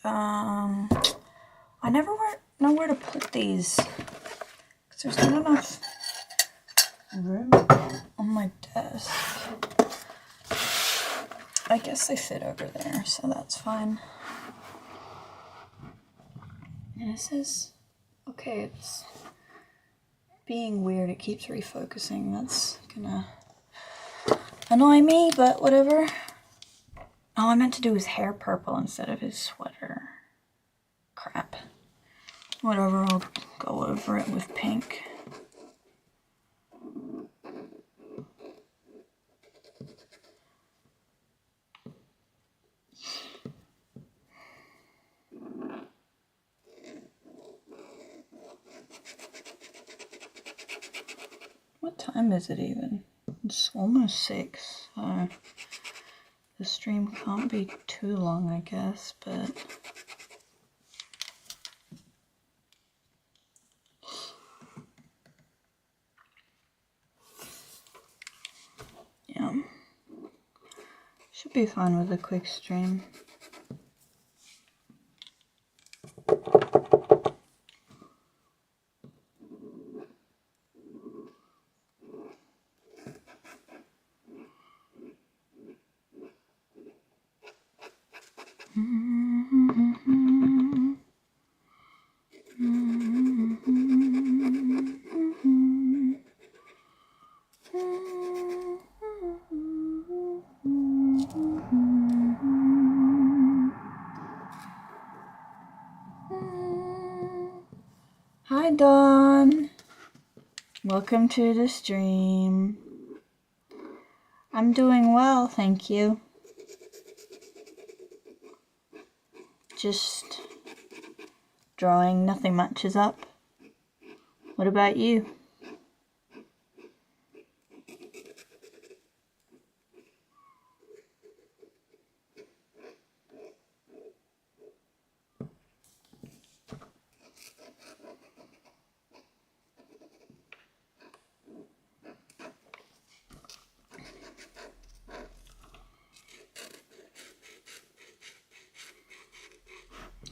I never know where to put these because there's not enough room on my desk. I guess they fit over there, so that's fine. And it says, okay, it's being weird, it keeps refocusing. That's gonna annoy me, but whatever. Oh, I meant to do his hair purple instead of his sweater. Crap. Whatever, I'll go over it with pink. What time is it even? It's almost 6. The stream can't be too long, I guess, but... yeah. Should be fine with a quick stream. Hi Dawn, welcome to the stream. I'm doing well, thank you. Just drawing, nothing much is up. What about you?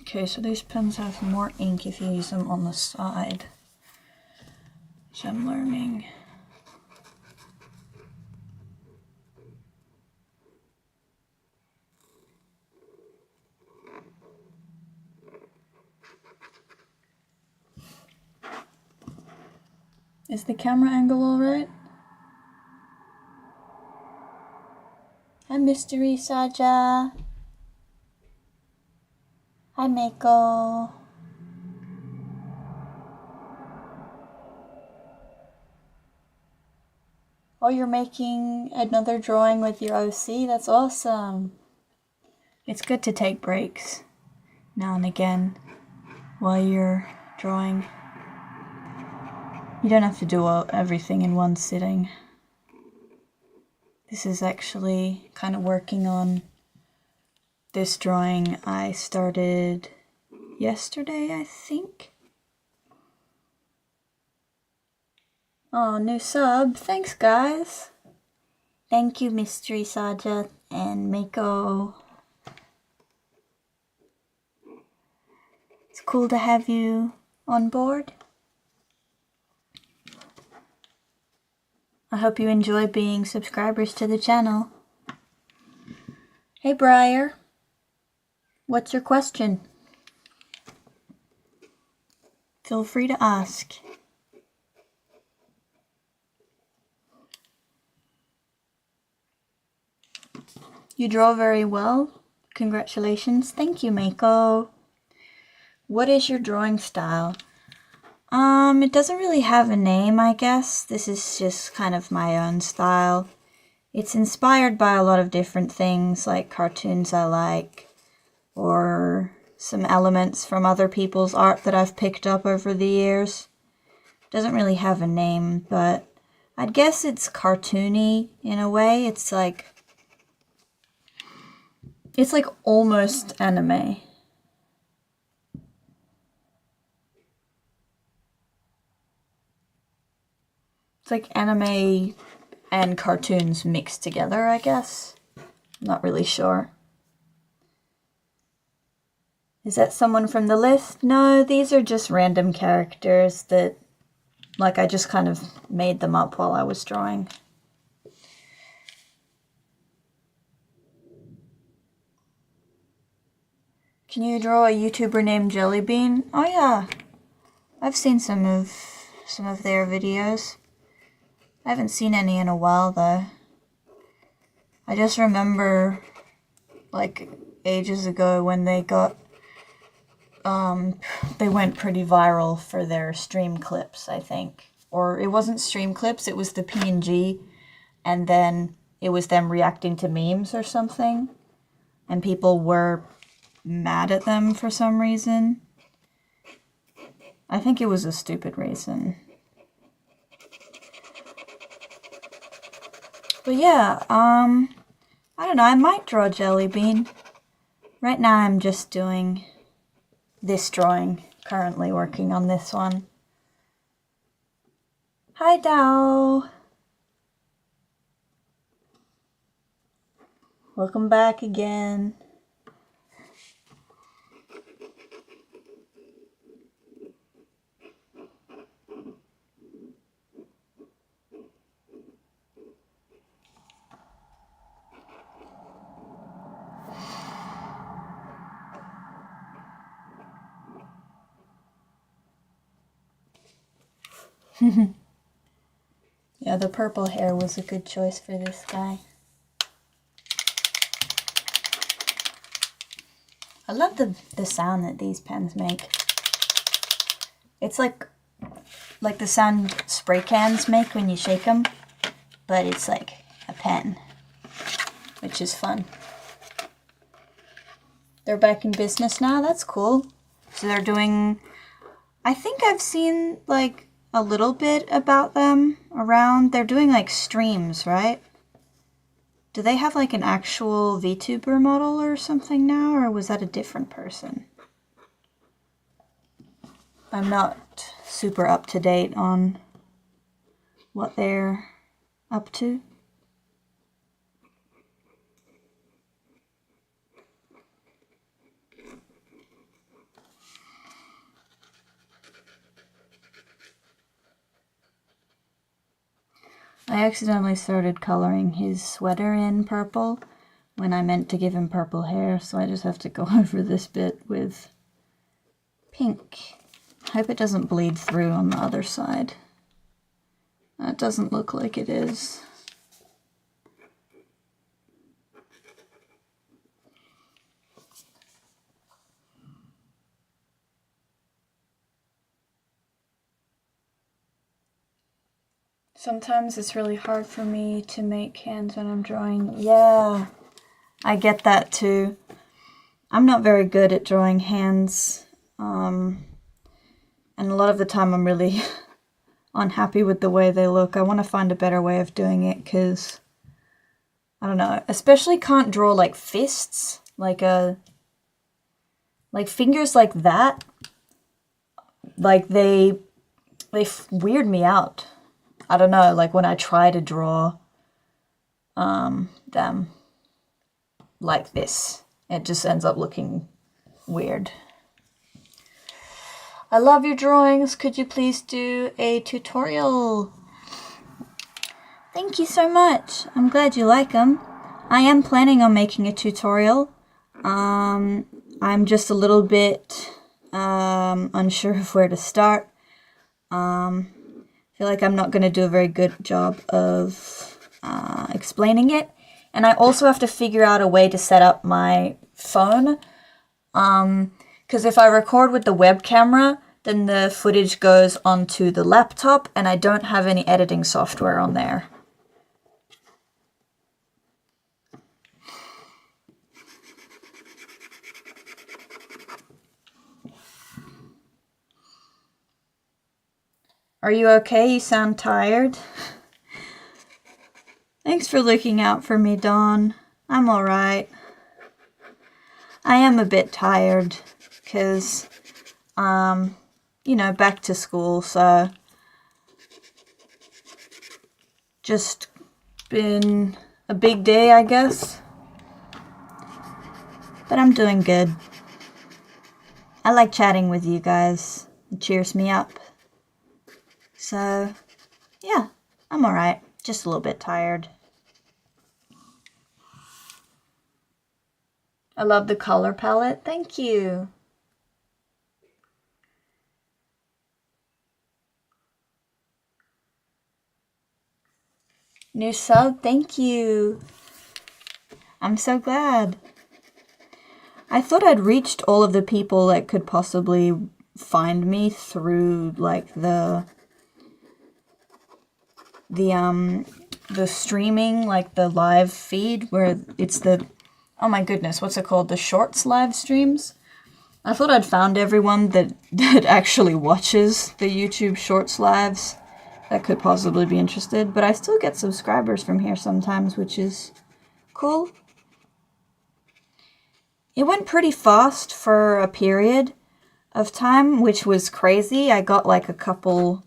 Okay, so these pens have more ink if you use them on the side, which I'm learning. Is the camera angle alright? Hi Mystery Saja. Hi Mako. Oh, you're making another drawing with your OC? That's awesome. It's good to take breaks now and again while you're drawing. You don't have to do everything in one sitting. This is actually kind of working on this drawing I started yesterday, I think. Oh, new sub. Thanks, guys. Thank you, Mystery Saja and Mako. It's cool to have you on board. I hope you enjoy being subscribers to the channel. Hey, Briar. What's your question? Feel free to ask. You draw very well. Congratulations. Thank you, Mako. What is your drawing style? It doesn't really have a name, I guess. This is just kind of my own style. It's inspired by a lot of different things, like cartoons I like, or some elements from other people's art that I've picked up over the years. Doesn't really have a name, but I'd guess it's cartoony in a way. It's like almost anime. It's like anime and cartoons mixed together, I guess. I'm not really sure. Is that someone from the list? No, these are just random characters that, like, I just kind of made them up while I was drawing. Can you draw a YouTuber named Jellybean? Oh yeah, I've seen some of their videos. I haven't seen any in a while though. I just remember, like, ages ago when they got, they went pretty viral for their stream clips, I think. Or it wasn't stream clips, it was the PNG, and then it was them reacting to memes or something. And people were mad at them for some reason. I think it was a stupid reason. But yeah, I don't know, I might draw Jellybean. Right now I'm just doing this drawing, currently working on this one. Hi Dao! Welcome back again. Yeah, the purple hair was a good choice for this guy. I love the sound that these pens make. It's like the sound spray cans make when you shake them, but it's like a pen, which is fun. They're back in business now, that's cool. So they're doing, I think I've seen like a little bit about them around. They're doing like streams, right? Do they have like an actual VTuber model or something now, or was that a different person? I'm not super up to date on what they're up to. I accidentally started coloring his sweater in purple when I meant to give him purple hair, so I just have to go over this bit with pink. I hope it doesn't bleed through on the other side. That doesn't look like it is. Sometimes it's really hard for me to make hands when I'm drawing. Yeah, I get that too. I'm not very good at drawing hands. And a lot of the time I'm really unhappy with the way they look. I want to find a better way of doing it because, I don't know, especially can't draw like fists, like fingers like that. Like they weird me out. I don't know, like when I try to draw them like this, it just ends up looking weird. I love your drawings. Could you please do a tutorial? Thank you so much. I'm glad you like them. I am planning on making a tutorial. I'm just a little bit unsure of where to start. I feel like I'm not going to do a very good job of explaining it. And I also have to figure out a way to set up my phone. Because if I record with the web camera, then the footage goes onto the laptop and I don't have any editing software on there. Are you okay? You sound tired. Thanks for looking out for me, Dawn. I'm alright. I am a bit tired because, you know, back to school, so just been a big day, I guess. But I'm doing good. I like chatting with you guys. It cheers me up. So, yeah, I'm alright. Just a little bit tired. I love the color palette. Thank you. New sub, thank you. I'm so glad. I thought I'd reached all of the people that could possibly find me through like the streaming, like the live feed where it's the, oh my goodness, what's it called? The shorts live streams. I thought I'd found everyone that actually watches the YouTube shorts lives that could possibly be interested, but I still get subscribers from here sometimes, which is cool. It went pretty fast for a period of time, which was crazy. I got like a couple,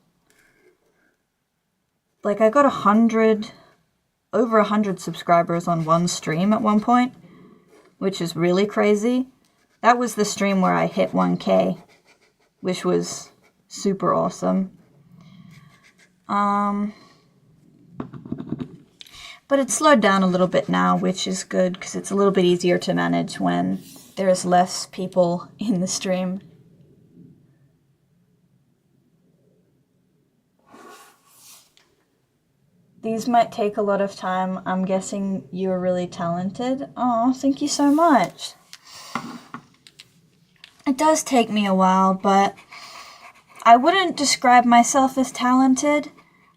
like I got over 100 subscribers on one stream at one point, which is really crazy. That was the stream where I hit 1K, which was super awesome. But it's slowed down a little bit now, which is good because it's a little bit easier to manage when there's less people in the stream. These might take a lot of time. I'm guessing you're really talented. Oh, thank you so much. It does take me a while, but I wouldn't describe myself as talented.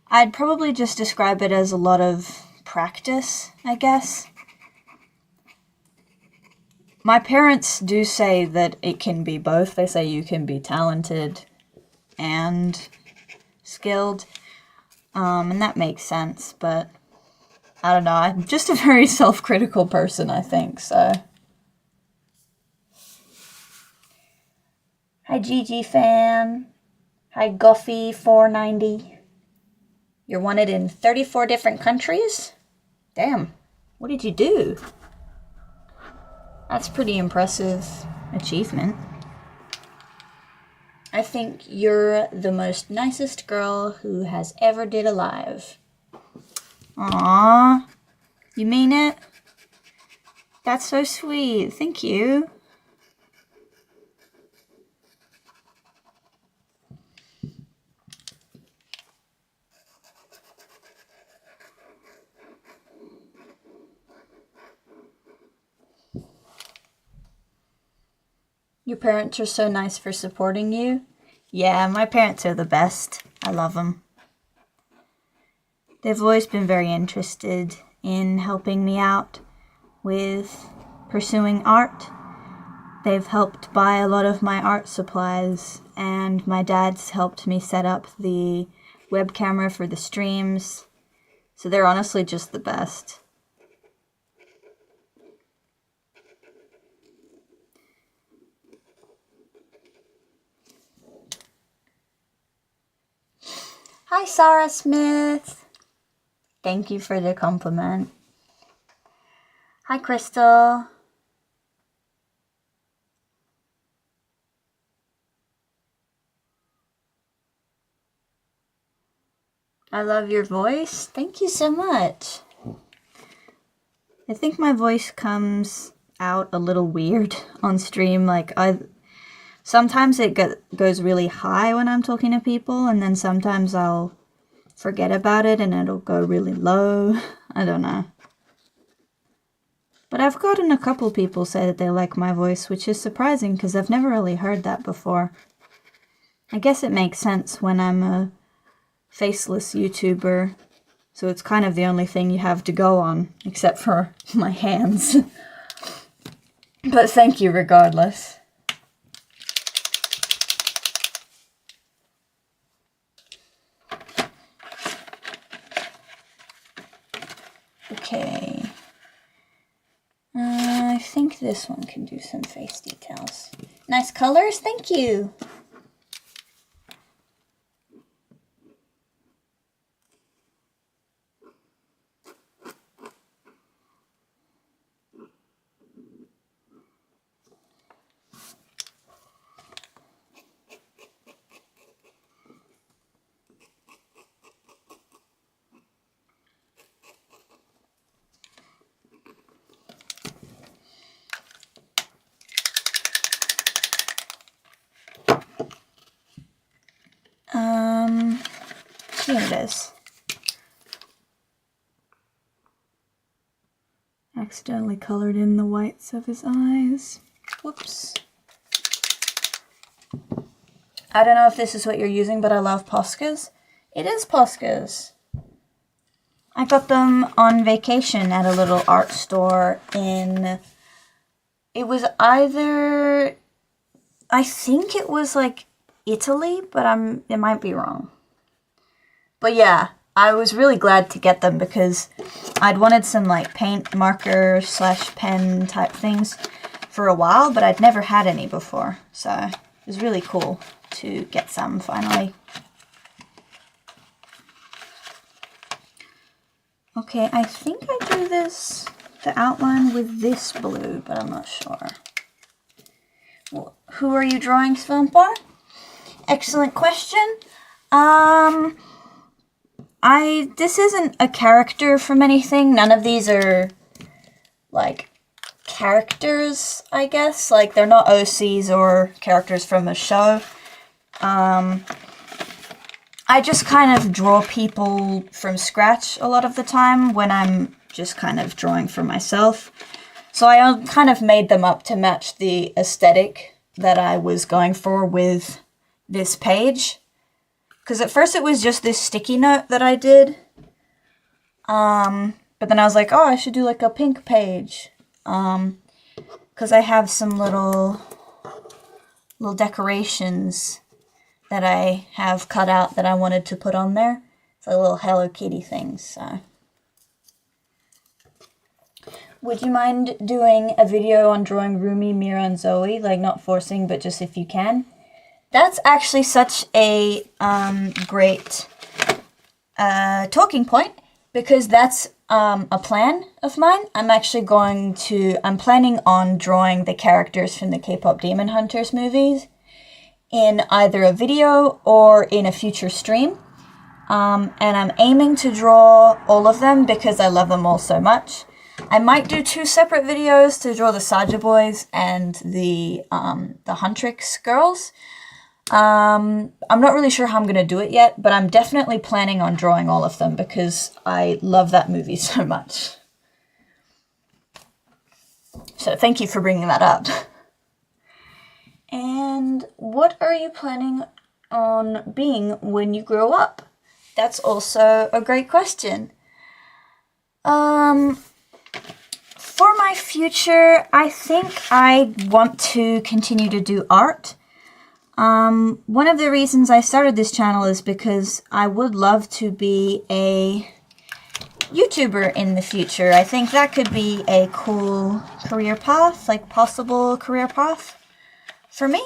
I'd probably just describe it as a lot of practice, I guess. My parents do say that it can be both. They say you can be talented and skilled. And that makes sense, but I don't know. I'm just a very self-critical person, I think, so. Hi, Gigi fan. Hi, Goffy490. You're wanted in 34 different countries? Damn, what did you do? That's pretty impressive achievement. I think you're the most nicest girl who has ever did a live. Aww, you mean it? That's so sweet, thank you. Your parents are so nice for supporting you. Yeah, my parents are the best. I love them. They've always been very interested in helping me out with pursuing art. They've helped buy a lot of my art supplies, and my dad's helped me set up the web camera for the streams. So they're honestly just the best. Hi, Sarah Smith. Thank you for the compliment. Hi, Crystal. I love your voice. Thank you so much. I think my voice comes out a little weird on stream. Like, sometimes it goes really high when I'm talking to people, and then sometimes I'll forget about it and it'll go really low. I don't know. But I've gotten a couple people say that they like my voice, which is surprising because I've never really heard that before. I guess it makes sense when I'm a faceless YouTuber, so it's kind of the only thing you have to go on, except for my hands. But thank you regardless. Okay. I think this one can do some face details. Nice colors, thank you. Here it is. Accidentally colored in the whites of his eyes. Whoops. I don't know if this is what you're using, but I love Poscas. It is Poscas. I got them on vacation at a little art store in... It was either... I think it was like Italy, but it might be wrong. But yeah, I was really glad to get them because I'd wanted some like paint marker / pen type things for a while, but I'd never had any before. So it was really cool to get some finally. Okay, I think I do the outline with this blue, but I'm not sure. Well, who are you drawing, Svampar? Excellent question. This isn't a character from anything. None of these are like characters, I guess. Like they're not OCs or characters from a show. I just kind of draw people from scratch a lot of the time when I'm just kind of drawing for myself. So I kind of made them up to match the aesthetic that I was going for with this page. Because at first it was just this sticky note that I did. But then I was like, oh, I should do like a pink page. Because I have some little decorations that I have cut out that I wanted to put on there. It's like little Hello Kitty things, so. Would you mind doing a video on drawing Rumi, Mira, and Zoe? Like, not forcing, but just if you can. That's actually such a great talking point, because that's a plan of mine. I'm planning on drawing the characters from the K-pop Demon Hunters movies in either a video or in a future stream. And I'm aiming to draw all of them because I love them all so much. I might do 2 separate videos to draw the Saja boys and the Huntrix girls. I'm not really sure how I'm going to do it yet, but I'm definitely planning on drawing all of them because I love that movie so much. So thank you for bringing that up. And what are you planning on being when you grow up? That's also a great question. For my future, I think I want to continue to do art. One of the reasons I started this channel is because I would love to be a YouTuber in the future. I think that could be a cool career path, like possible career path for me.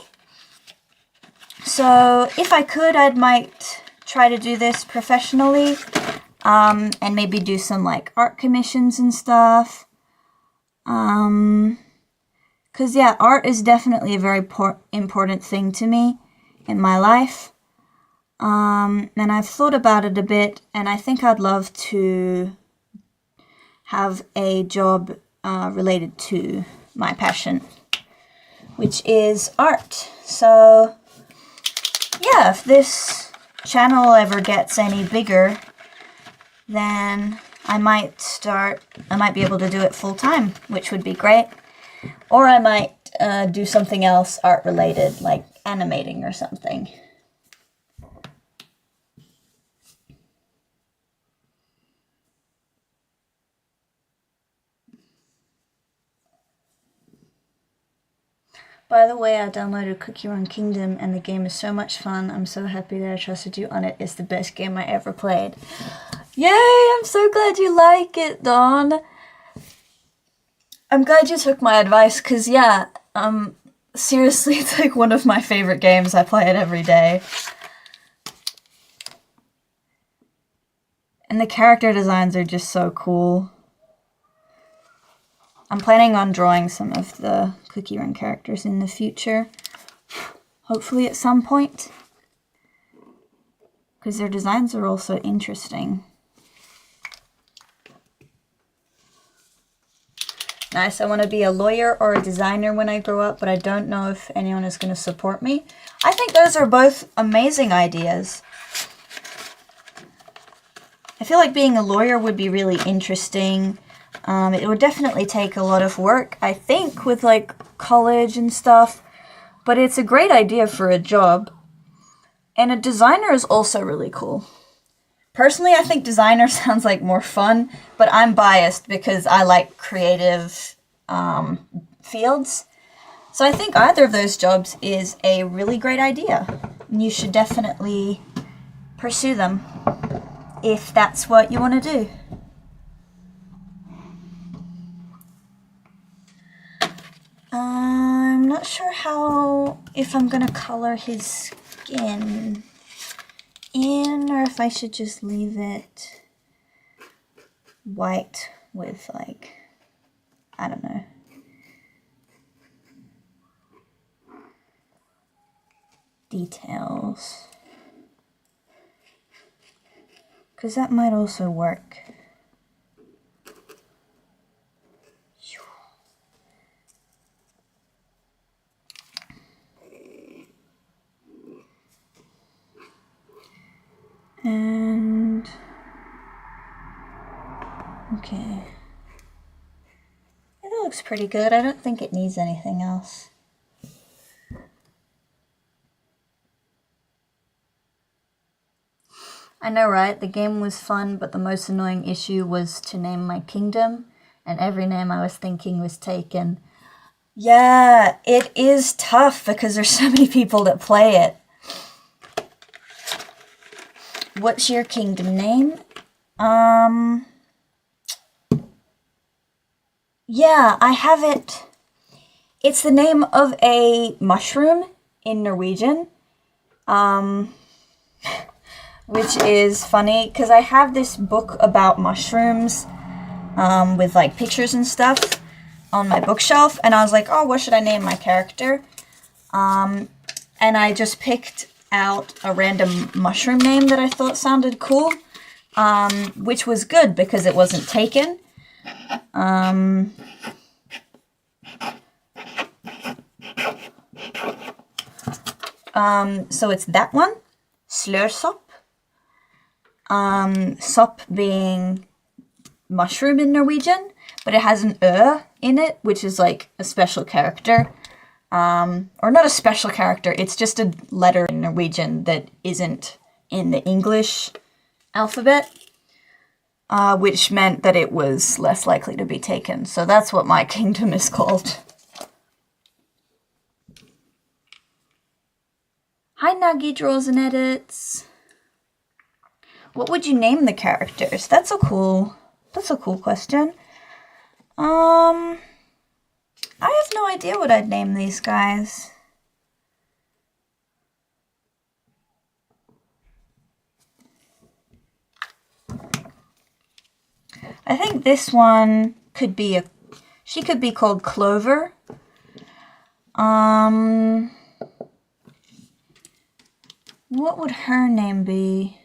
So if I could, I might try to do this professionally, and maybe do some like art commissions and stuff. Because yeah, art is definitely a very important thing to me in my life. And I've thought about it a bit, and I think I'd love to have a job related to my passion, which is art. So yeah, if this channel ever gets any bigger, then I might be able to do it full time, which would be great. Or I might do something else art related, like animating or something. By the way, I downloaded Cookie Run Kingdom and the game is so much fun. I'm so happy that I trusted you on it. It's the best game I ever played. Yay! I'm so glad you like it, Dawn. I'm glad you took my advice, because yeah, seriously, it's like one of my favorite games. I play it every day. And the character designs are just so cool. I'm planning on drawing some of the Cookie Run characters in the future. Hopefully at some point. Because their designs are also interesting. Nice, I want to be a lawyer or a designer when I grow up, but I don't know if anyone is going to support me. I think those are both amazing ideas. I feel like being a lawyer would be really interesting. It would definitely take a lot of work, I think, with like college and stuff, but it's a great idea for a job. And a designer is also really cool. Personally, I think designer sounds like more fun, but I'm biased because I like creative fields. So I think either of those jobs is a really great idea. And you should definitely pursue them if that's what you want to do. I'm not sure if I'm going to color his skin in or if I should just leave it white with like, I don't know. Details. Because that might also work. And okay. Yeah, that looks pretty good. I don't think it needs anything else. I know, right? The game was fun, but the most annoying issue was to name my kingdom, and every name I was thinking was taken. Yeah, it is tough because there's so many people that play it. What's your kingdom name? Yeah, I have it. It's the name of a mushroom in Norwegian. Which is funny because I have this book about mushrooms with like pictures and stuff on my bookshelf, and I was like, oh, what should I name my character? And I just picked out a random mushroom name that I thought sounded cool, which was good because it wasn't taken. So it's that one, Slørsopp. Sopp being mushroom in Norwegian, but it has an in it, which is like a special character. Or not a special character, it's just a letter in Norwegian that isn't in the English alphabet, which meant that it was less likely to be taken. So that's what my kingdom is called. Hi, Nagi Draws and Edits. What would you name the characters? That's a cool question. I have no idea what I'd name these guys. I think this one could be she could be called Clover. What would her name be?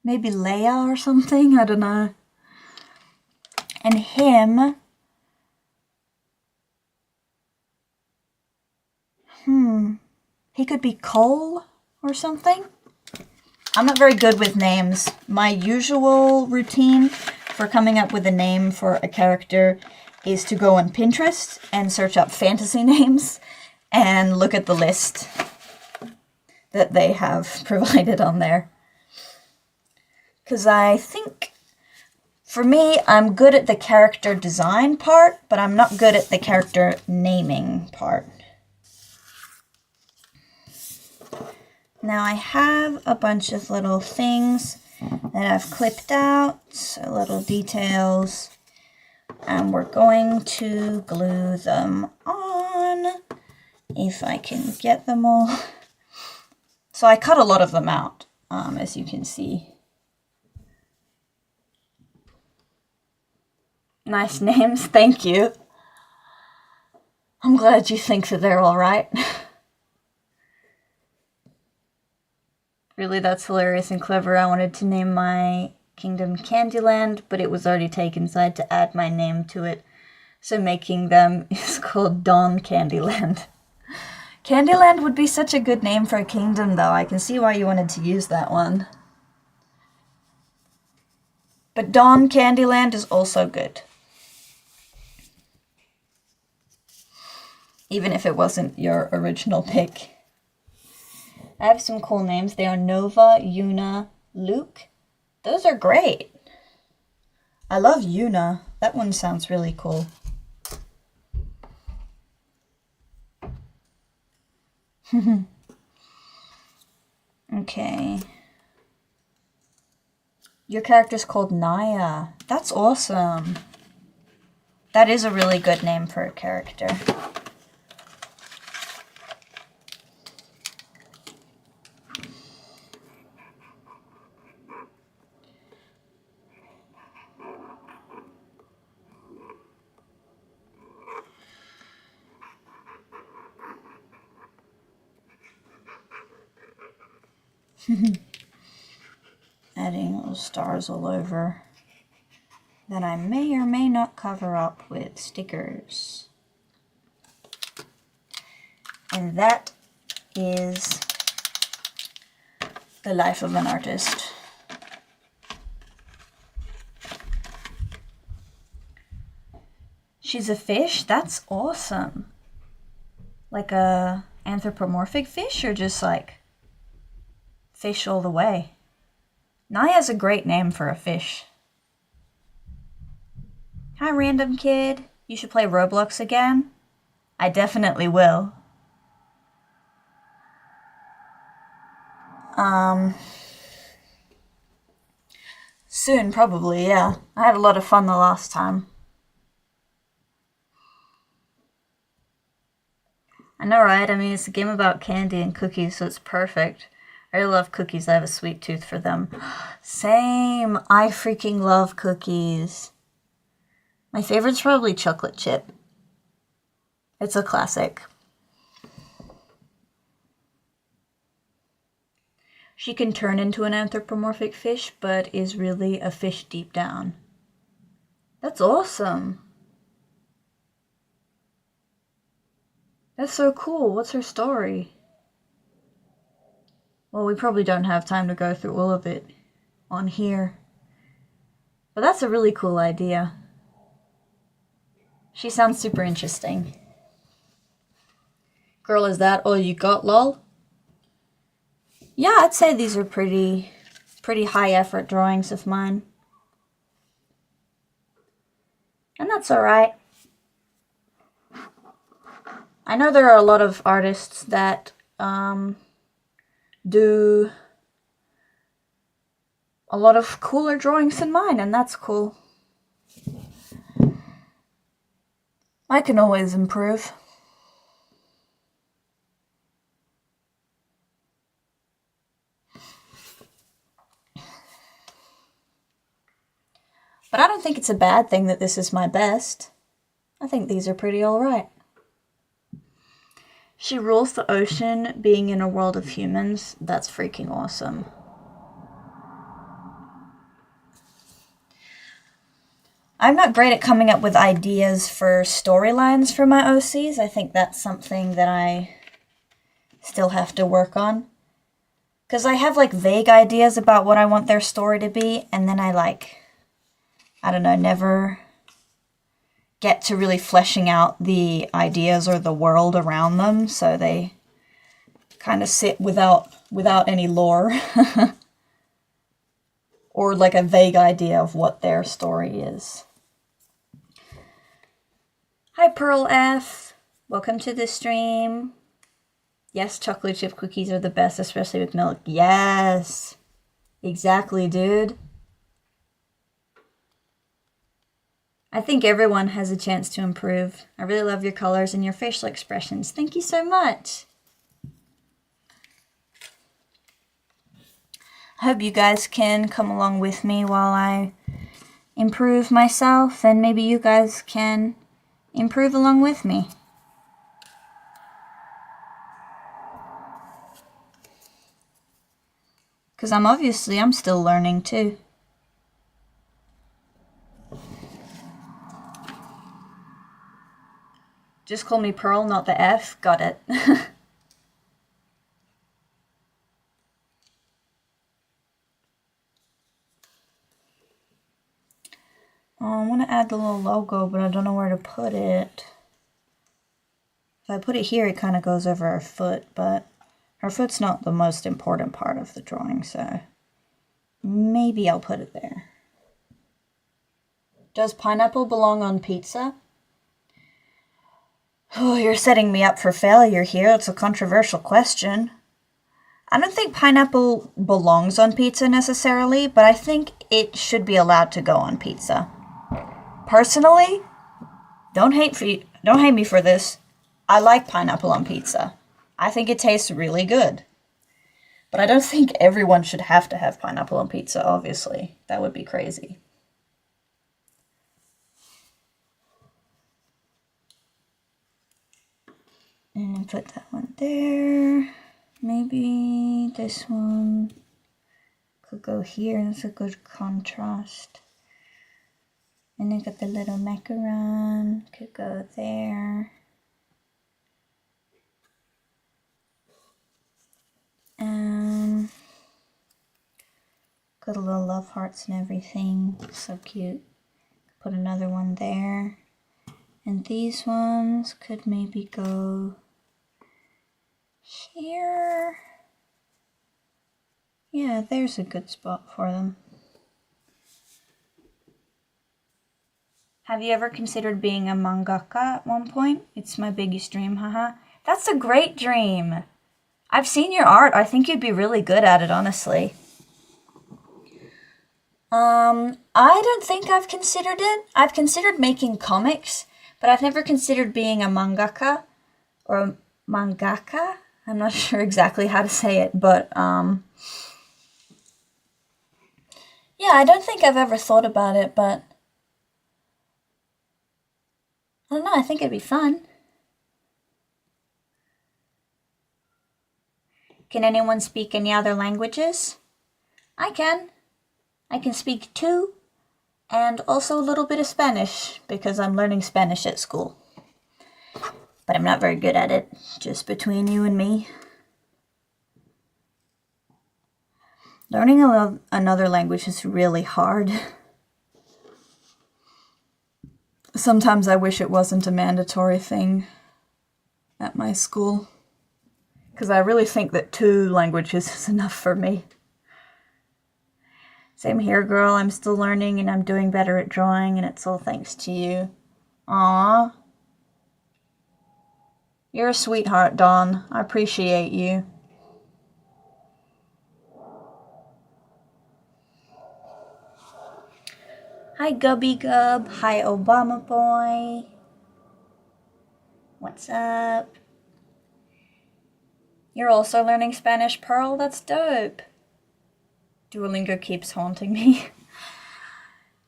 Maybe Leia or something? I don't know. And him... He could be Cole or something? I'm not very good with names. My usual routine for coming up with a name for a character is to go on Pinterest and search up fantasy names and look at the list that they have provided on there. Because I think, for me, I'm good at the character design part, but I'm not good at the character naming part. Now I have a bunch of little things that I've clipped out, so little details, and we're going to glue them on, if I can get them all. So I cut a lot of them out, as you can see. Nice names, thank you. I'm glad you think that they're all right. Really, that's hilarious and clever. I wanted to name my kingdom Candyland, but it was already taken, so I had to add my name to it. So making them is called Dawn Candyland. Candyland would be such a good name for a kingdom, though. I can see why you wanted to use that one. But Dawn Candyland is also good. Even if it wasn't your original pick. I have some cool names. They are Nova, Yuna, Luke. Those are great. I love Yuna. That one sounds really cool. Okay. Your character's called Naya. That's awesome. That is a really good name for a character. Adding little stars all over that I may or may not cover up with stickers. And that is the life of an artist. She's a fish? That's awesome. Like a anthropomorphic fish or just like fish all the way? Naya's a great name for a fish. Hi, random kid. You should play Roblox again? I definitely will. Soon, probably, yeah. I had a lot of fun the last time. I know, right? I mean, it's a game about candy and cookies, so it's perfect. I really love cookies. I have a sweet tooth for them. Same. I freaking love cookies. My favorite's probably chocolate chip. It's a classic. She can turn into an anthropomorphic fish, but is really a fish deep down. That's awesome. That's so cool. What's her story? Well, we probably don't have time to go through all of it on here. But that's a really cool idea. She sounds super interesting. Girl, is that all you got, lol? Yeah, I'd say these are pretty high effort drawings of mine. And that's alright. I know there are a lot of artists that do a lot of cooler drawings than mine, and that's cool. I can always improve. But I don't think it's a bad thing that this is my best. I think these are pretty alright. She rules the ocean, being in a world of humans. That's freaking awesome. I'm not great at coming up with ideas for storylines for my OCs. I think that's something that I still have to work on. Because I have like vague ideas about what I want their story to be, and then I don't know, never get to really fleshing out the ideas or the world around them, so they kind of sit without any lore. Or like a vague idea of what their story is. Hi Pearl F, welcome to the stream. Yes, chocolate chip cookies are the best, especially with milk. Yes, exactly, dude. I think everyone has a chance to improve. I really love your colors and your facial expressions. Thank you so much. I hope you guys can come along with me while I improve myself, and maybe you guys can improve along with me. Because I'm still learning too. Just call me Pearl, not the F. Got it. had the little logo, but I don't know where to put it. If I put it here, it kind of goes over her foot, but her foot's not the most important part of the drawing, so maybe I'll put it there. Does pineapple belong on pizza? Oh, you're setting me up for failure here. It's a controversial question. I don't think pineapple belongs on pizza necessarily, but I think it should be allowed to go on pizza. Personally, don't hate me for this. I like pineapple on pizza. I think it tastes really good. But I don't think everyone should have to have pineapple on pizza, obviously. That would be crazy. And put that one there. Maybe this one could go here. That's a good contrast. And then got the little macaron. Could go there. Got a little love hearts and everything. So cute. Put another one there. And these ones could maybe go here. Yeah, there's a good spot for them. Have you ever considered being a mangaka at one point? It's my biggest dream, haha. That's a great dream. I've seen your art. I think you'd be really good at it, honestly. I don't think I've considered it. I've considered making comics, but I've never considered being a mangaka or a mangaka. I'm not sure exactly how to say it, but yeah, I don't think I've ever thought about it, but I don't know, I think it'd be fun. Can anyone speak any other languages? I can. I can speak 2 and also a little bit of Spanish because I'm learning Spanish at school. But I'm not very good at it, just between you and me. Learning another language is really hard. Sometimes I wish it wasn't a mandatory thing at my school, because I really think that 2 languages is enough for me. Same here, girl. I'm still learning and I'm doing better at drawing, and it's all thanks to you. Aww. You're a sweetheart, Dawn. I appreciate you. Hi, Gubby Gub. Hi, Obama Boy. What's up? You're also learning Spanish, Pearl? That's dope. Duolingo keeps haunting me.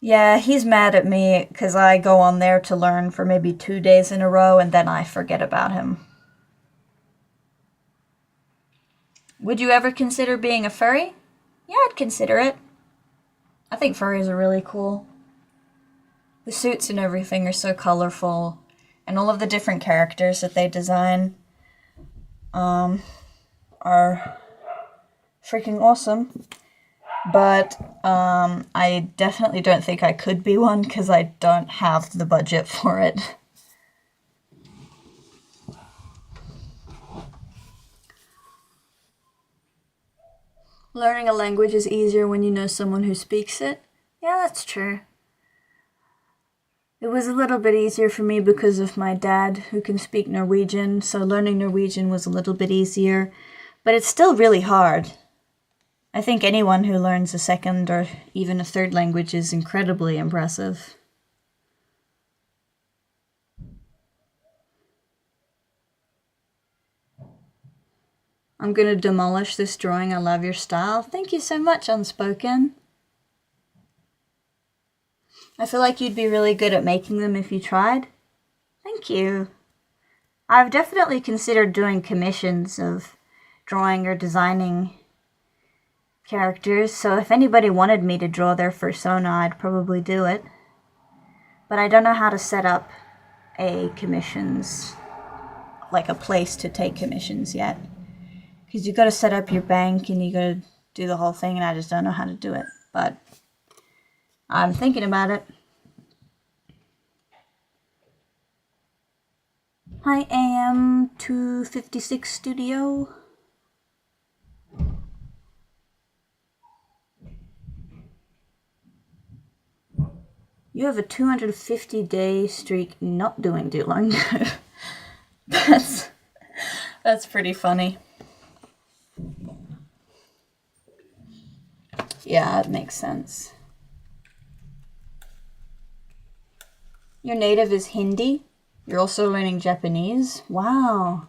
Yeah, he's mad at me because I go on there to learn for maybe 2 days in a row and then I forget about him. Would you ever consider being a furry? Yeah, I'd consider it. I think furries are really cool. The suits and everything are so colorful, and all of the different characters that they design are freaking awesome. But I definitely don't think I could be one because I don't have the budget for it. Learning a language is easier when you know someone who speaks it. Yeah, that's true. It was a little bit easier for me because of my dad, who can speak Norwegian, so learning Norwegian was a little bit easier. But it's still really hard. I think anyone who learns a second or even a third language is incredibly impressive. I'm gonna demolish this drawing. I love your style. Thank you so much, Unspoken. I feel like you'd be really good at making them if you tried. Thank you. I've definitely considered doing commissions of drawing or designing characters, so if anybody wanted me to draw their persona, I'd probably do it. But I don't know how to set up a commissions, like a place to take commissions yet. Because you gotta set up your bank and you gotta do the whole thing, and I just don't know how to do it. But I'm thinking about it. Hi, AM 256 Studio. You have a 250-day streak not doing Duolingo. That's pretty funny. Yeah, it makes sense. Your native is Hindi? You're also learning Japanese? Wow.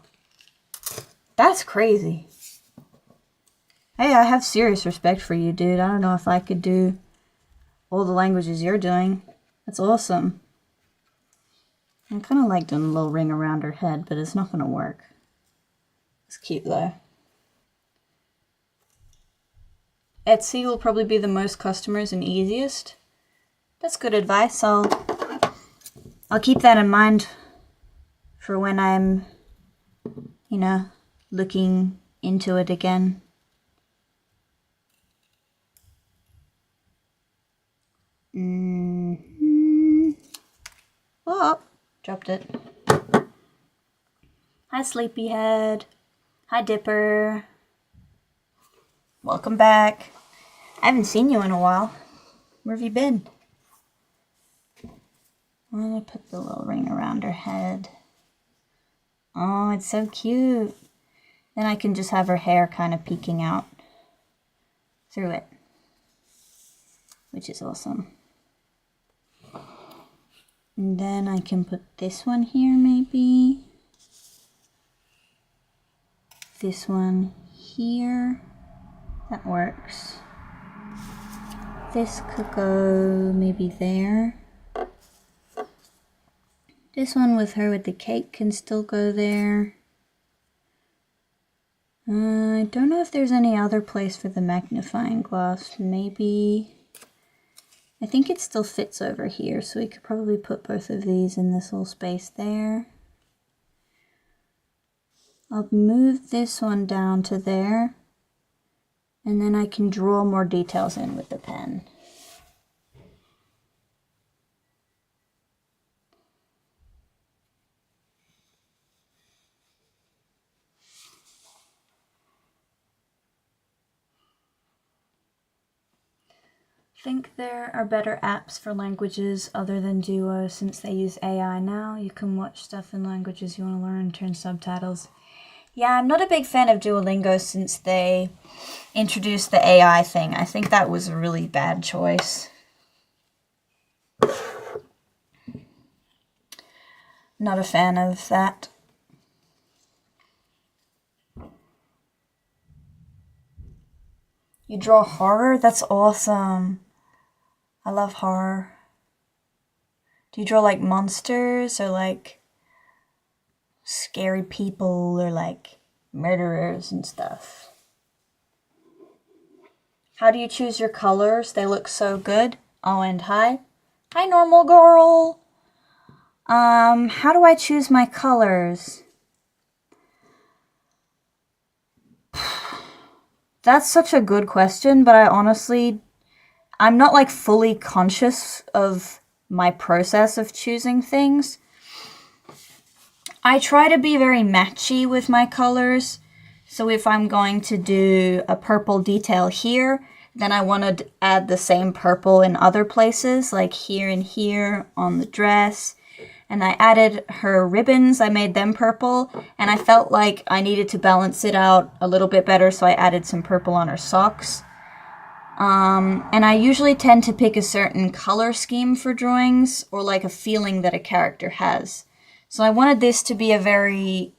That's crazy. Hey, I have serious respect for you, dude. I don't know if I could do all the languages you're doing. That's awesome. I kind of like doing a little ring around her head, but it's not going to work. It's cute, though. Etsy will probably be the most customers and easiest. That's good advice. I'll keep that in mind for when I'm, looking into it again. Oh, dropped it. Hi, Sleepyhead. Hi, Dipper. Welcome back. I haven't seen you in a while. Where have you been? I'm gonna put the little ring around her head. Oh, it's so cute. Then I can just have her hair kind of peeking out through it, which is awesome. And then I can put this one here, maybe. This one here. That works. This could go maybe there. This one with her with the cake can still go there. I don't know if there's any other place for the magnifying glass. Maybe. I think it still fits over here, so we could probably put both of these in this little space there. I'll move this one down to there, and then I can draw more details in with the pen. I think there are better apps for languages other than Duo since they use AI now. You can watch stuff in languages you want to learn, turn subtitles. Yeah, I'm not a big fan of Duolingo since they introduced the AI thing. I think that was a really bad choice. Not a fan of that. You draw horror? That's awesome. I love horror. Do you draw like monsters or like scary people or like murderers and stuff? How do you choose your colors? They look so good. Oh, and hi. Hi, normal girl. How do I choose my colors? That's such a good question, but I'm not like fully conscious of my process of choosing things. I try to be very matchy with my colors. So if I'm going to do a purple detail here, then I want to add the same purple in other places, like here and here on the dress. And I added her ribbons, I made them purple, and I felt like I needed to balance it out a little bit better, so I added some purple on her socks. And I usually tend to pick a certain color scheme for drawings, or like a feeling that a character has. So I wanted this to be a very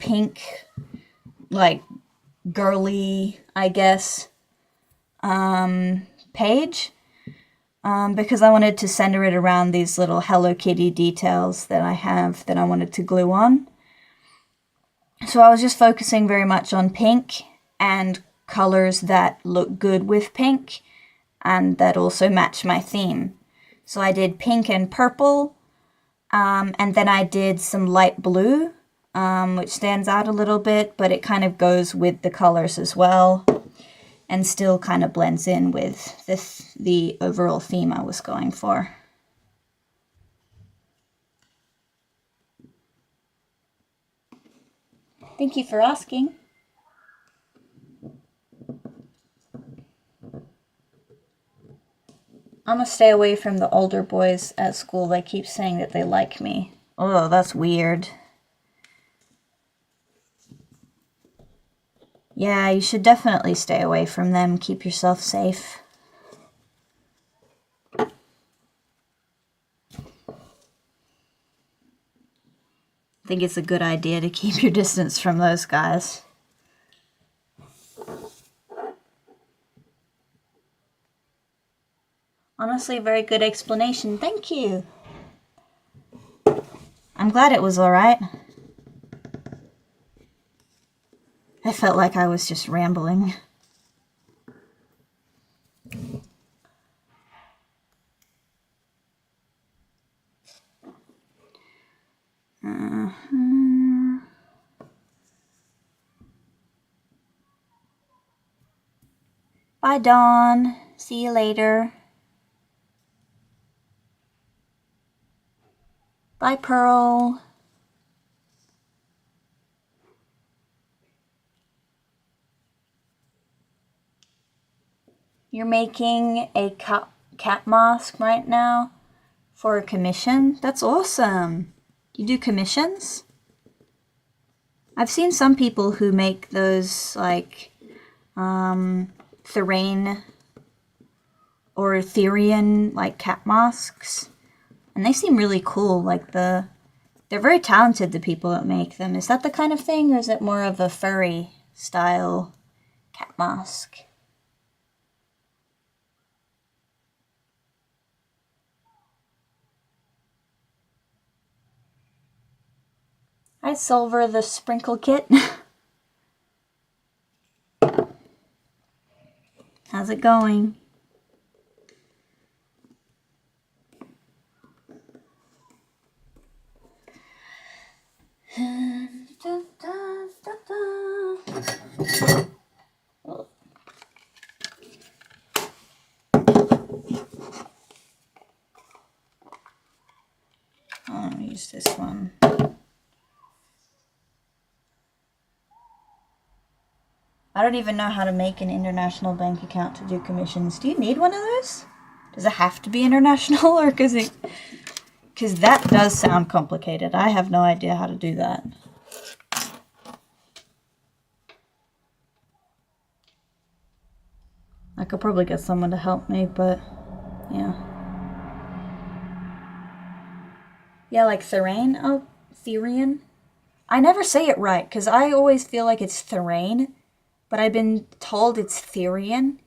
pink, like girly, I guess, page. Because I wanted to center it around these little Hello Kitty details that I have that I wanted to glue on. So I was just focusing very much on pink and colors that look good with pink and that also match my theme. So I did pink and purple, and then I did some light blue, which stands out a little bit, but it kind of goes with the colors as well. And still kind of blends in with the overall theme I was going for. Thank you for asking. I'm gonna stay away from the older boys at school. They keep saying that they like me. Oh, that's weird. Yeah, you should definitely stay away from them. Keep yourself safe. I think it's a good idea to keep your distance from those guys. Honestly, very good explanation. Thank you. I'm glad it was alright. I felt like I was just rambling. Bye, Dawn. See you later. Bye, Pearl. You're making a cat mask right now for a commission? That's awesome. You do commissions? I've seen some people who make those, like, Therain or Therian, like, cat masks. And they seem really cool. Like, they're very talented, the people that make them. Is that the kind of thing, or is it more of a furry style cat mask? Hi, Silver the Sprinkle Kit. How's it going? I'll use this one. I don't even know how to make an international bank account to do commissions. Do you need one of those? Does it have to be international, or because that does sound complicated. I have no idea how to do that. I could probably get someone to help me, but yeah. Yeah, like Therain. Oh, Therian. I never say it right, because I always feel like it's Therain, but I've been told it's Therian.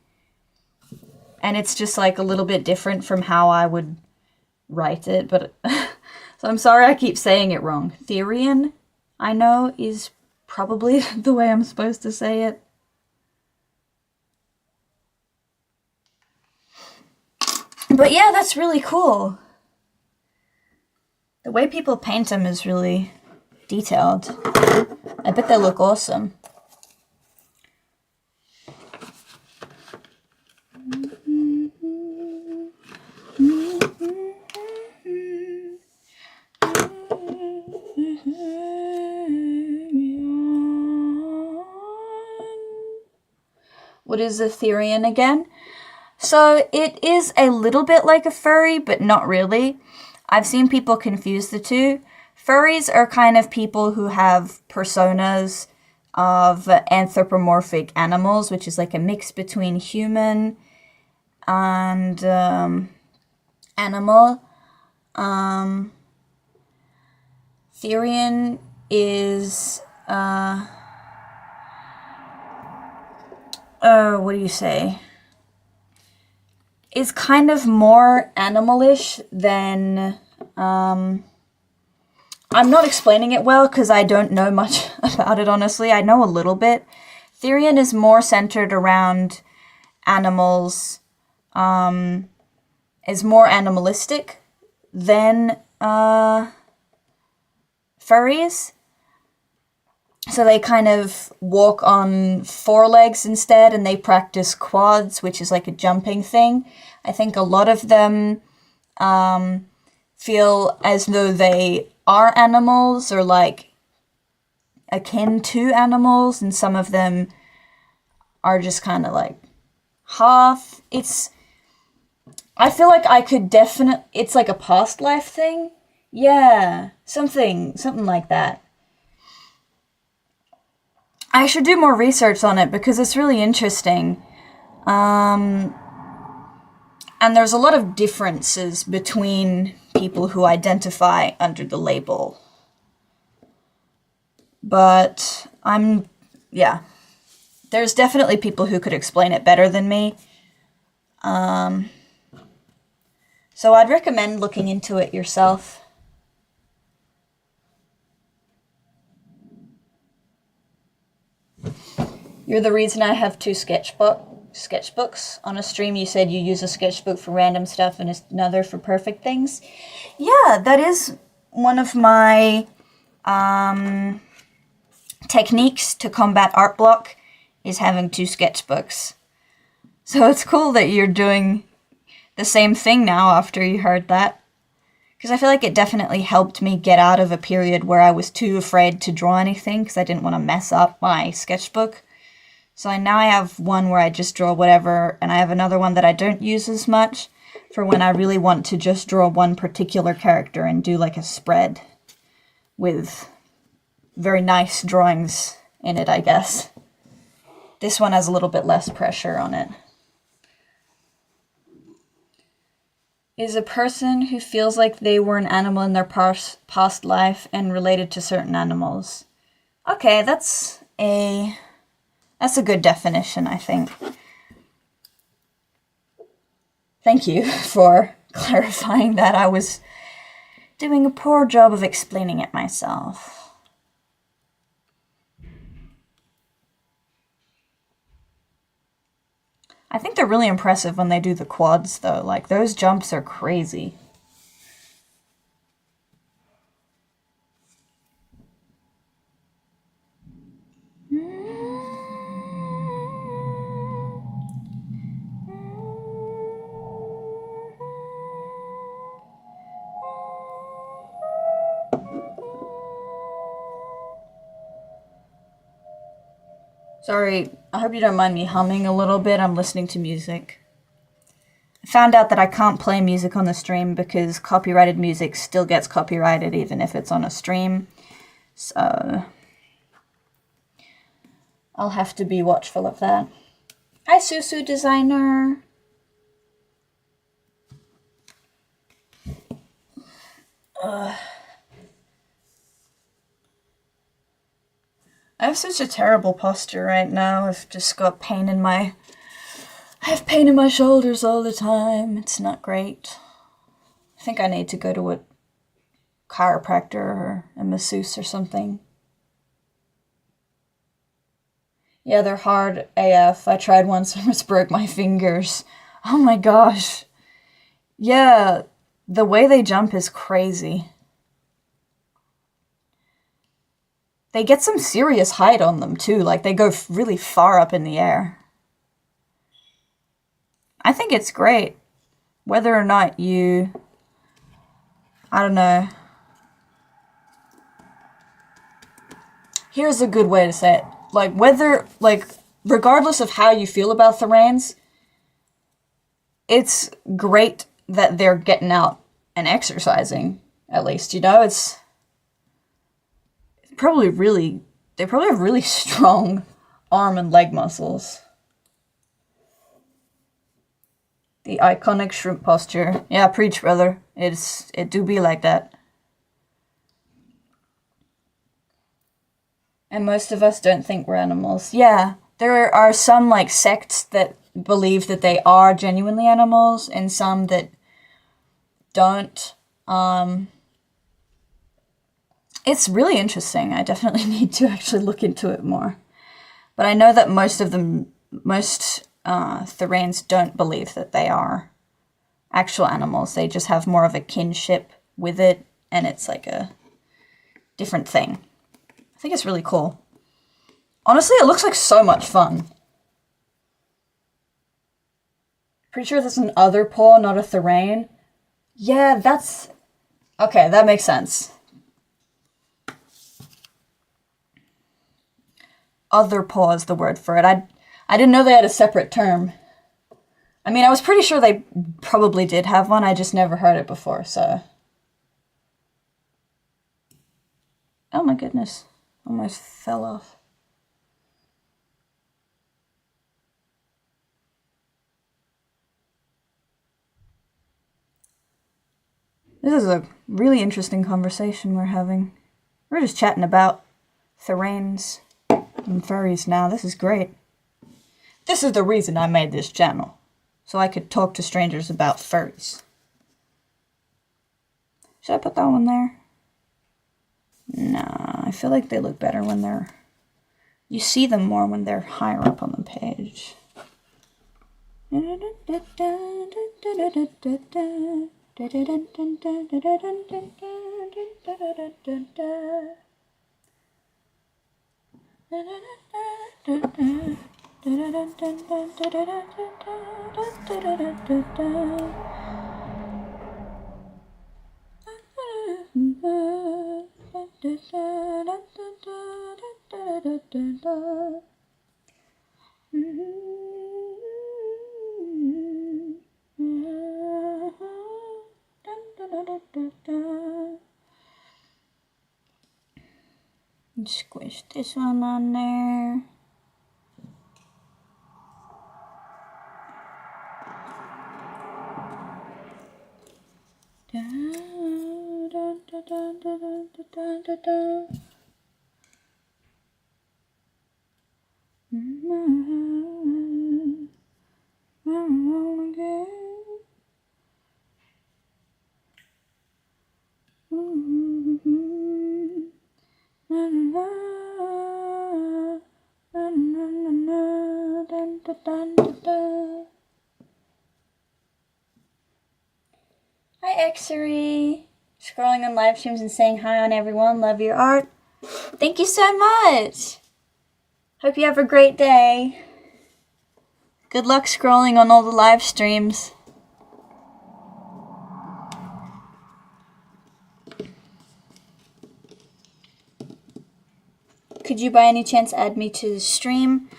And it's just like a little bit different from how I would write it, but so I'm sorry I keep saying it wrong. Therian, I know, is probably the way I'm supposed to say it. But yeah, that's really cool. The way people paint them is really detailed. I bet they look awesome. What is a Therian again? So it is a little bit like a furry, but not really. I've seen people confuse the two. Furries are kind of people who have personas of anthropomorphic animals, which is like a mix between human and animal. Therian is what do you say? Is kind of more animalish than I'm not explaining it well because I don't know much about it, honestly. I know a little bit. Therian is more centered around animals, is more animalistic than furries. So they kind of walk on four legs instead, and they practice quads, which is like a jumping thing. I think a lot of them feel as though they are animals, or like akin to animals, and some of them are just kind of like half. I feel like I could definitely, it's like a past life thing. Yeah, something like that. I should do more research on it because it's really interesting. And there's a lot of differences between people who identify under the label. But yeah. There's definitely people who could explain it better than me. So I'd recommend looking into it yourself. You're the reason I have two sketchbooks. On a stream you said you use a sketchbook for random stuff and another for perfect things. Yeah, that is one of my techniques to combat art block, is having two sketchbooks. So it's cool that you're doing the same thing now after you heard that. Because I feel like it definitely helped me get out of a period where I was too afraid to draw anything because I didn't want to mess up my sketchbook. So now I have one where I just draw whatever, and I have another one that I don't use as much for when I really want to just draw one particular character and do like a spread with very nice drawings in it, I guess. This one has a little bit less pressure on it. Is a person who feels like they were an animal in their past life and related to certain animals. Okay, that's a good definition, I think. Thank you for clarifying that. I was doing a poor job of explaining it myself. I think they're really impressive when they do the quads, though. Like, those jumps are crazy. Sorry, I hope you don't mind me humming a little bit. I'm listening to music. I found out that I can't play music on the stream because copyrighted music still gets copyrighted even if it's on a stream. So I'll have to be watchful of that. Hi, Susu Designer. I have such a terrible posture right now. I've just got pain in my... I have pain in my shoulders all the time. It's not great. I think I need to go to a chiropractor or a masseuse or something. Yeah, they're hard AF. I tried once and almost broke my fingers. Oh my gosh. Yeah, the way they jump is crazy. They get some serious height on them too, like they go really far up in the air. I think it's great. Whether or not you... I don't know. Here's a good way to say it. Regardless of how you feel about Theranes, it's great that they're getting out and exercising, at least, you know? It's probably really... They probably have really strong arm and leg muscles. The iconic shrimp posture. Yeah, preach, brother. It do be like that. And most of us don't think we're animals. Yeah, there are some, like, sects that believe that they are genuinely animals, and some that don't. It's really interesting. I definitely need to actually look into it more. But I know that most Theranes don't believe that they are actual animals. They just have more of a kinship with it, and it's like a different thing. I think it's really cool. Honestly, it looks like so much fun. Pretty sure there's an other paw, not a Therane. Yeah, that's... Okay, that makes sense. other paw is the word for it. I didn't know they had a separate term. I mean, I was pretty sure they probably did have one. I just never heard it before, so. Oh my goodness. Almost fell off. This is a really interesting conversation we're having. We're just chatting about Theranes and furries now. This is great. This is the reason I made this channel. So I could talk to strangers about furries. Should I put that one there? Nah, I feel like they look better when they're... You see them more when they're higher up on the page. Squish this one on there. Hi Xery! Scrolling on live streams and saying hi on everyone. Love your art. Thank you so much! Hope you have a great day. Good luck scrolling on all the live streams. Could you by any chance add me to the stream?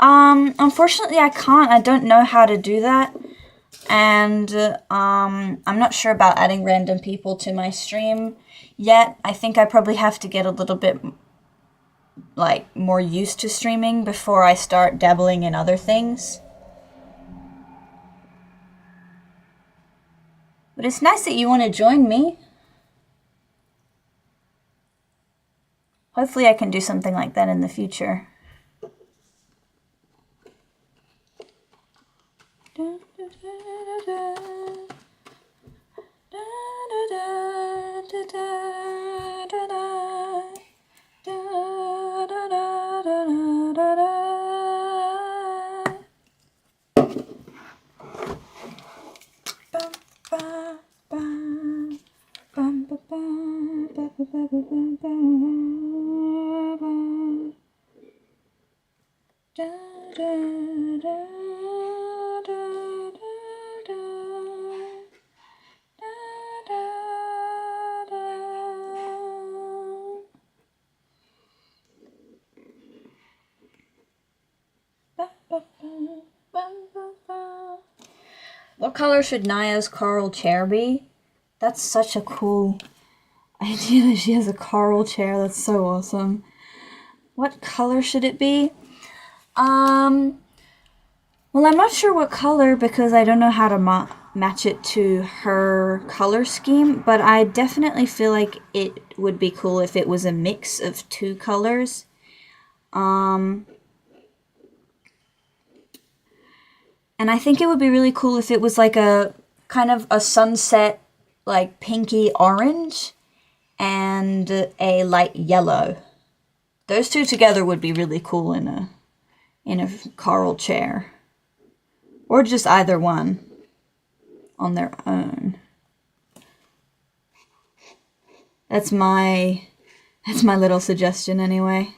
Unfortunately I can't. I don't know how to do that. And I'm not sure about adding random people to my stream yet. I think I probably have to get a little bit like more used to streaming before I start dabbling in other things. But it's nice that you want to join me. Hopefully I can do something like that in the future. What color should Naya's coral chair be? That's such a cool idea that she has a coral chair. That's so awesome. What color should it be? Well, I'm not sure what color because I don't know how to match it to her color scheme, but I definitely feel like it would be cool if it was a mix of two colors. And I think it would be really cool if it was like a kind of a sunset, like pinky orange and a light yellow. Those two together would be really cool in a coral chair. Or just either one on their own. That's my little suggestion anyway.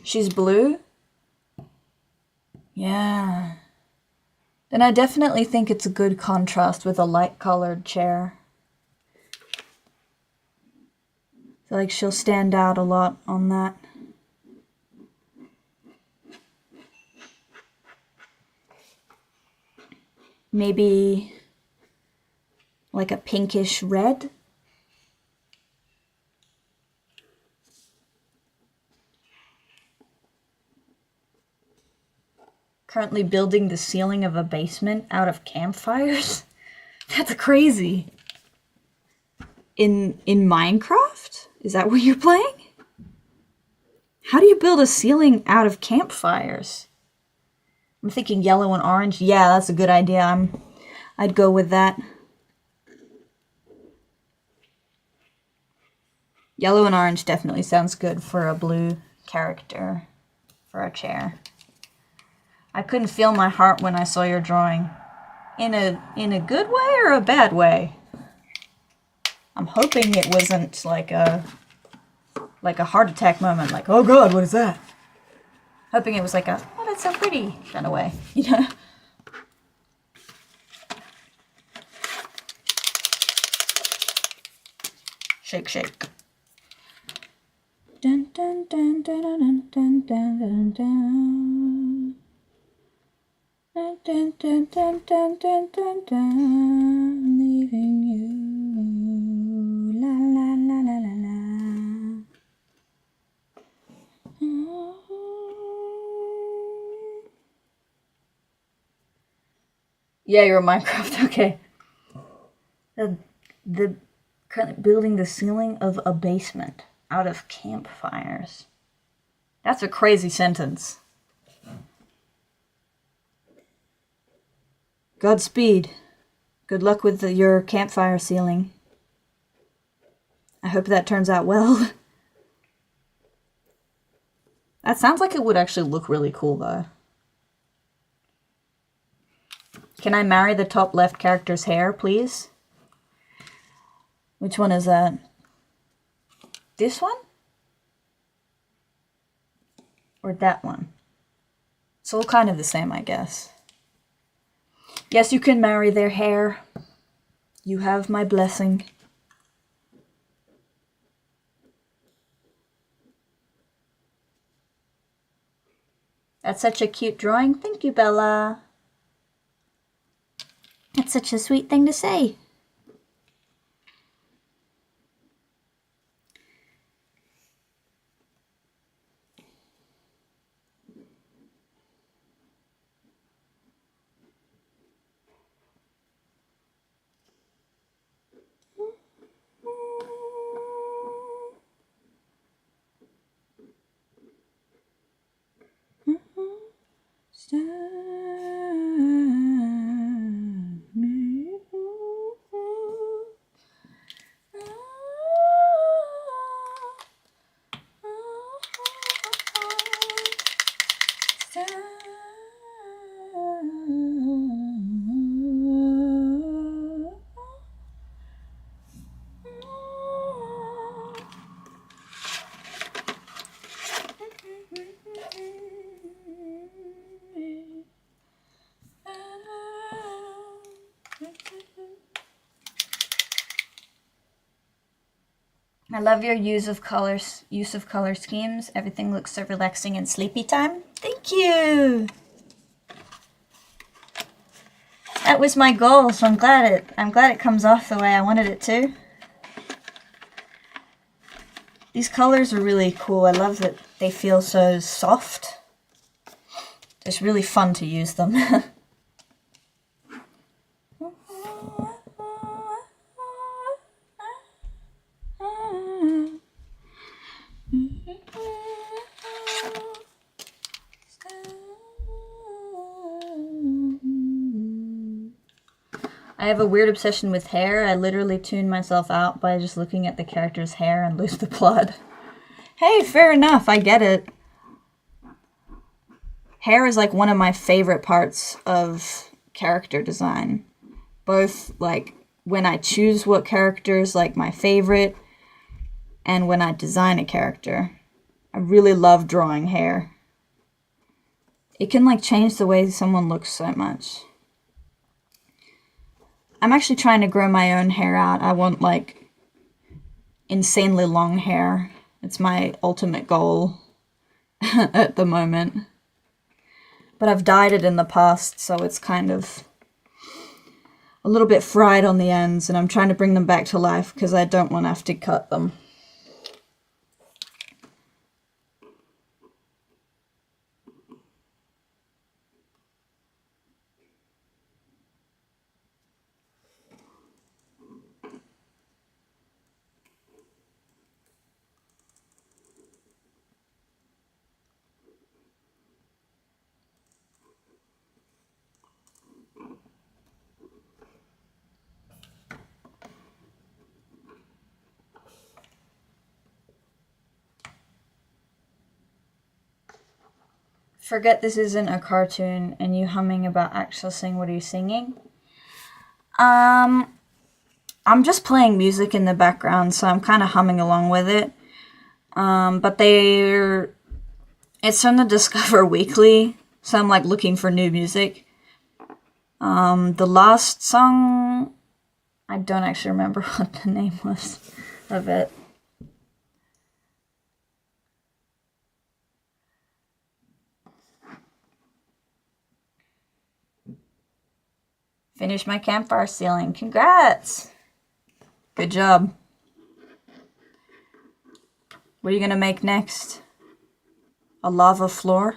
She's blue? Yeah. Then I definitely think it's a good contrast with a light-colored chair. I feel like she'll stand out a lot on that. Maybe like a pinkish red. Currently building the ceiling of a basement out of campfires? That's crazy. In Minecraft? Is that what you're playing? How do you build a ceiling out of campfires? I'm thinking yellow and orange. Yeah, that's a good idea. I'd go with that. Yellow and orange definitely sounds good for a blue character for a chair. I couldn't feel my heart when I saw your drawing. In a good way or a bad way? I'm hoping it wasn't like a heart attack moment, like, oh god, what is that? Hoping it was like a, oh, that's so pretty kind of way, you know? Shake, shake. Dun dun dun dun dun dun dun dun dun. Dun dun dun dun dun dun dun dun. Leaving you. La la la la la la. Yeah, you're a Minecraft. Okay. The currently building the ceiling of a basement out of campfires. That's a crazy sentence. Godspeed. Good luck with your campfire ceiling. I hope that turns out well. That sounds like it would actually look really cool, though. Can I marry the top left character's hair, please? Which one is that? This one? Or that one? It's all kind of the same, I guess. Yes, you can marry their hair. You have my blessing. That's such a cute drawing. Thank you, Bella. That's such a sweet thing to say. I love your use of color schemes. Everything looks so relaxing and sleepy time. Thank you. That was my goal, so I'm glad it comes off the way I wanted it to. These colors are really cool. I love that they feel so soft. It's really fun to use them. I have a weird obsession with hair. I literally tune myself out by just looking at the character's hair and lose the plot. Hey, fair enough, I get it. Hair is like one of my favorite parts of character design. Both like when I choose what character is like my favorite and when I design a character. I really love drawing hair. It can like change the way someone looks so much. I'm actually trying to grow my own hair out. I want like insanely long hair. It's my ultimate goal at the moment. But I've dyed it in the past, so it's kind of a little bit fried on the ends, and I'm trying to bring them back to life because I don't want to have to cut them. Forget this isn't a cartoon and you humming about accessing what are you singing. I'm just playing music in the background, so I'm kind of humming along with it. But it's from the Discover Weekly, so I'm like looking for new music. The last song, I don't actually remember what the name was of it. Finished my campfire ceiling. Congrats! Good job. What are you gonna make next? A lava floor?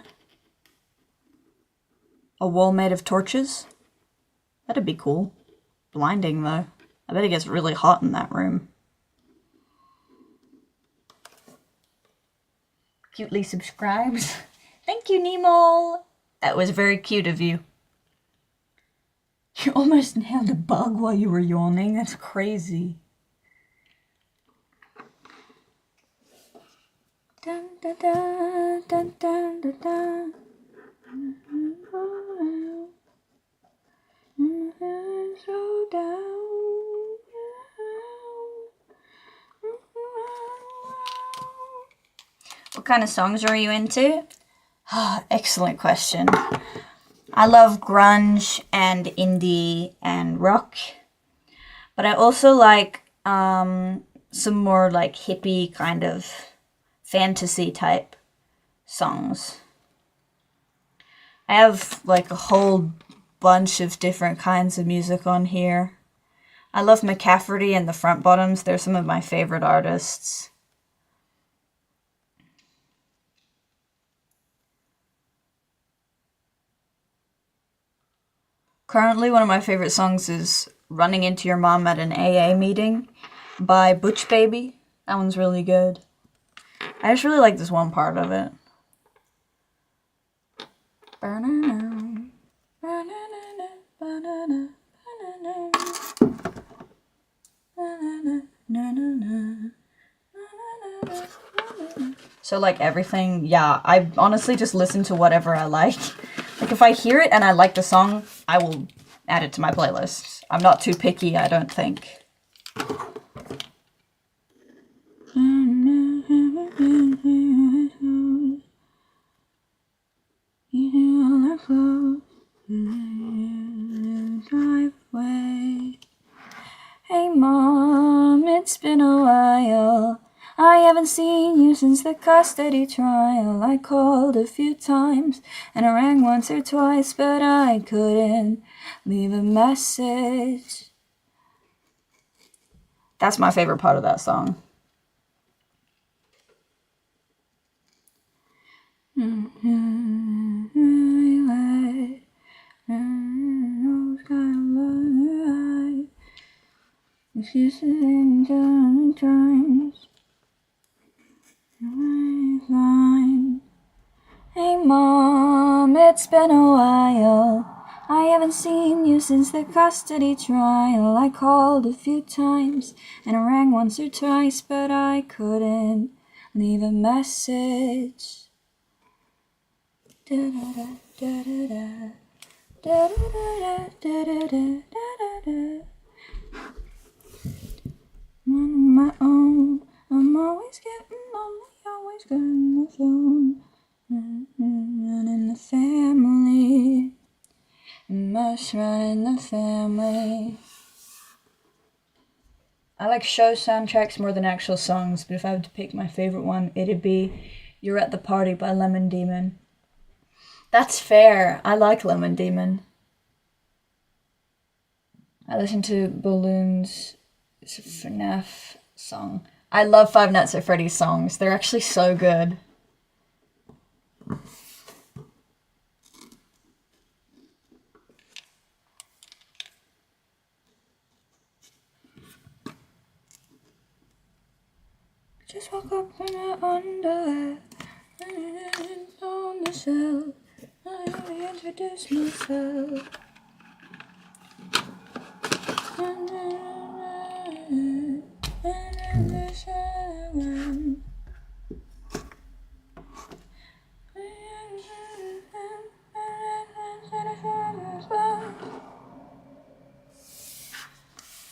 A wall made of torches? That'd be cool. Blinding though. I bet it gets really hot in that room. Cutely subscribed. Thank you, Nemo! That was very cute of you. You almost nailed a bug while you were yawning. That's crazy. Dun, dun, dun, dun, dun, dun, dun. What kind of songs are you into? Excellent question. I love grunge and indie and rock, but I also like some more like hippie kind of fantasy type songs. I have like a whole bunch of different kinds of music on here. I love McCafferty and the Front Bottoms. They're some of my favorite artists. Currently, one of my favorite songs is Running Into Your Mom at an AA Meeting by Butch Baby. That one's really good. I just really like this one part of it. So like everything, yeah, I honestly just listen to whatever I like. Like if I hear it and I like the song, I will add it to my playlist. I'm not too picky, I don't think. Hey Mom, it's been a while. I haven't seen you since the custody trial. I called a few times and I rang once or twice, but I couldn't leave a message. That's my favorite part of that song. Hey Mom, it's been a while. I haven't seen you since the custody trial. I called a few times and I rang once or twice, but I couldn't leave a message. On my own, I'm always getting lonely, always getting the phone. Running the family, must run in the family. I like show soundtracks more than actual songs, but if I had to pick my favorite one, it'd be You're at the Party by Lemon Demon. That's fair. I like Lemon Demon. I listen to Balloon's FNAF song. I love Five Nights at Freddy's songs. They're actually so good. Just woke up in my underwear on the shelf. I reintroduce myself.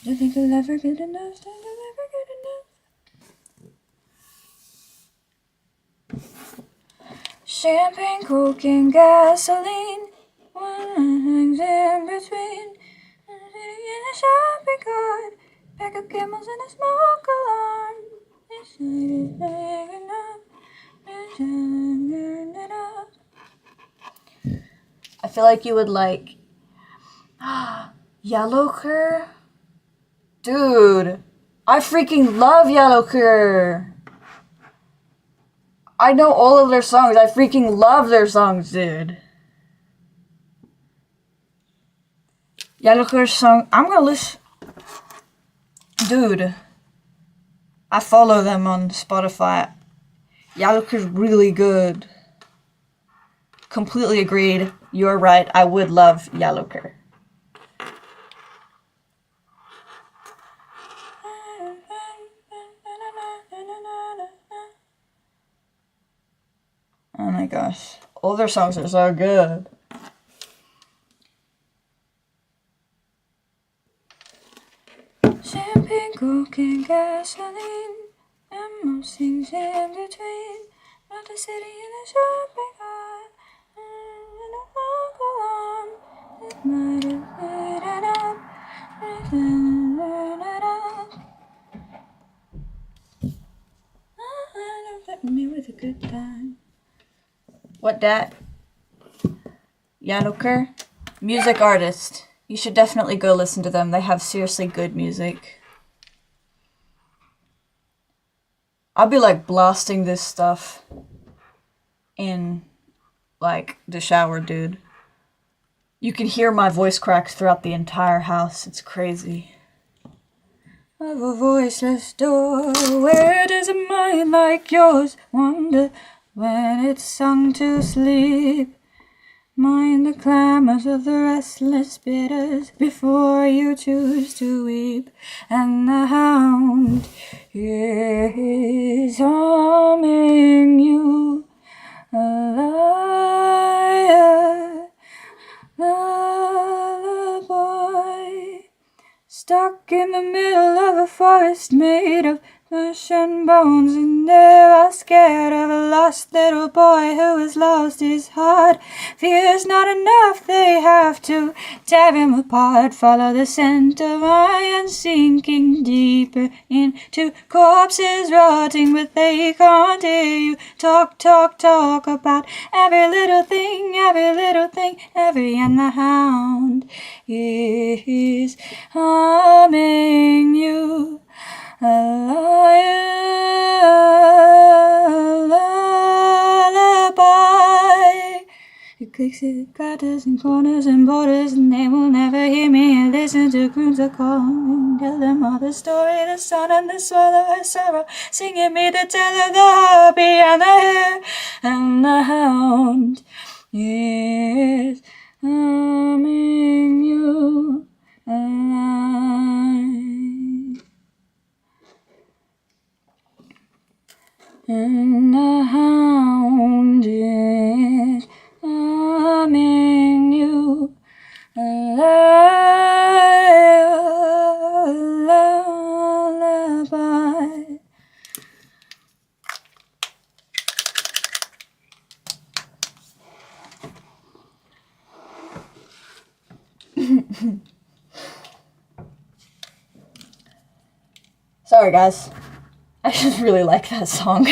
Do you think I'll ever get enough? Think I'll ever get enough? Champagne, coke, and gasoline. One hangs in between. In a shopping cart, pack of camels and a smoke alarm. It's hanging up, it's hanging it up. I feel like you would like Yellowcur. Dude, I freaking love Yellowcur. I know all of their songs. I freaking love their songs, dude. Yellowcur's song. I'm gonna listen. Dude, I follow them on Spotify. Yellowcur's really good. Completely agreed. You're right. I would love Yellowcur. Oh my gosh. All their songs are so good. Champagne, coke, and gasoline. And most things in between. Not the city in a shopping cart. And a walk along. It might have made it up. It up. Threaten me with a good time. What dat? Yellowcur? Music artist. You should definitely go listen to them. They have seriously good music. I'll be like blasting this stuff in like the shower, dude. You can hear my voice cracks throughout the entire house. It's crazy. Of a voiceless door, where does a mind like yours wander when it's sung to sleep? Mind the clamors of the restless bitters before you choose to weep. And the hound is harming you, a liar, lullaby. Stuck in the middle of a forest made of flesh and bones, and there I scared of a lost little boy who has lost his heart. Fear's not enough, they have to tear him apart. Follow the scent of iron sinking deeper into corpses rotting, but they can't hear you talk, talk, talk about every little thing, every. And the hound is harming you, a lullaby. It clicks, it clatters in corners and borders, and they will never hear me and listen to croons that call and tell them all the story, the sun and the swallow, her sorrow, singing me the tale of the harpy and the hare. And the hound is harming you, alive. And the hound is harming you, a lullaby. Sorry, guys. I just really like that song.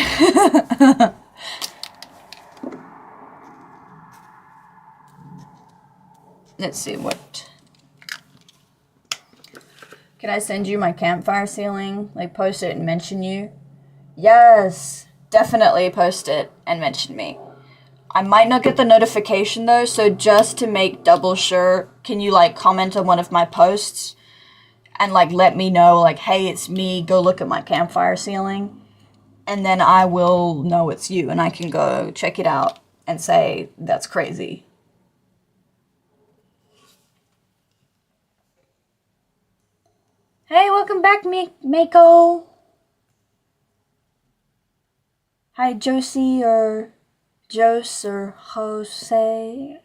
Let's see what... Can I send you my campfire ceiling? Like, post it and mention you? Yes! Definitely post it and mention me. I might not get the notification, though, so just to make double sure, can you, like, comment on one of my posts? And, like, let me know, like, hey, it's me, go look at my campfire ceiling. And then I will know it's you, and I can go check it out and say, that's crazy. Hey, welcome back, Mako. Hi, Josie, or Jose, or Jose.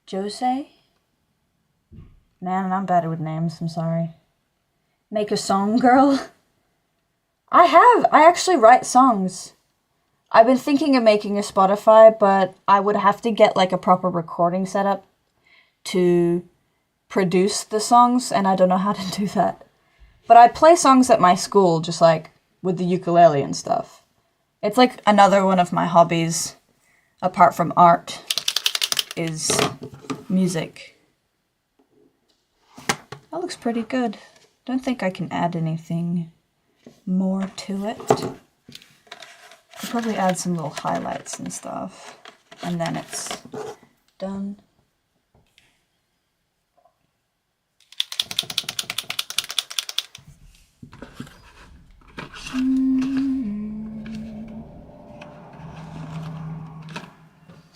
Jose? Man, I'm bad with names, I'm sorry. Make a song, girl? I actually write songs. I've been thinking of making a Spotify, but I would have to get, like, a proper recording setup to produce the songs, and I don't know how to do that. But I play songs at my school, just, like, with the ukulele and stuff. It's, like, another one of my hobbies, apart from art, is music. That looks pretty good. Don't think I can add anything more to it. I'll probably add some little highlights and stuff, and then it's done.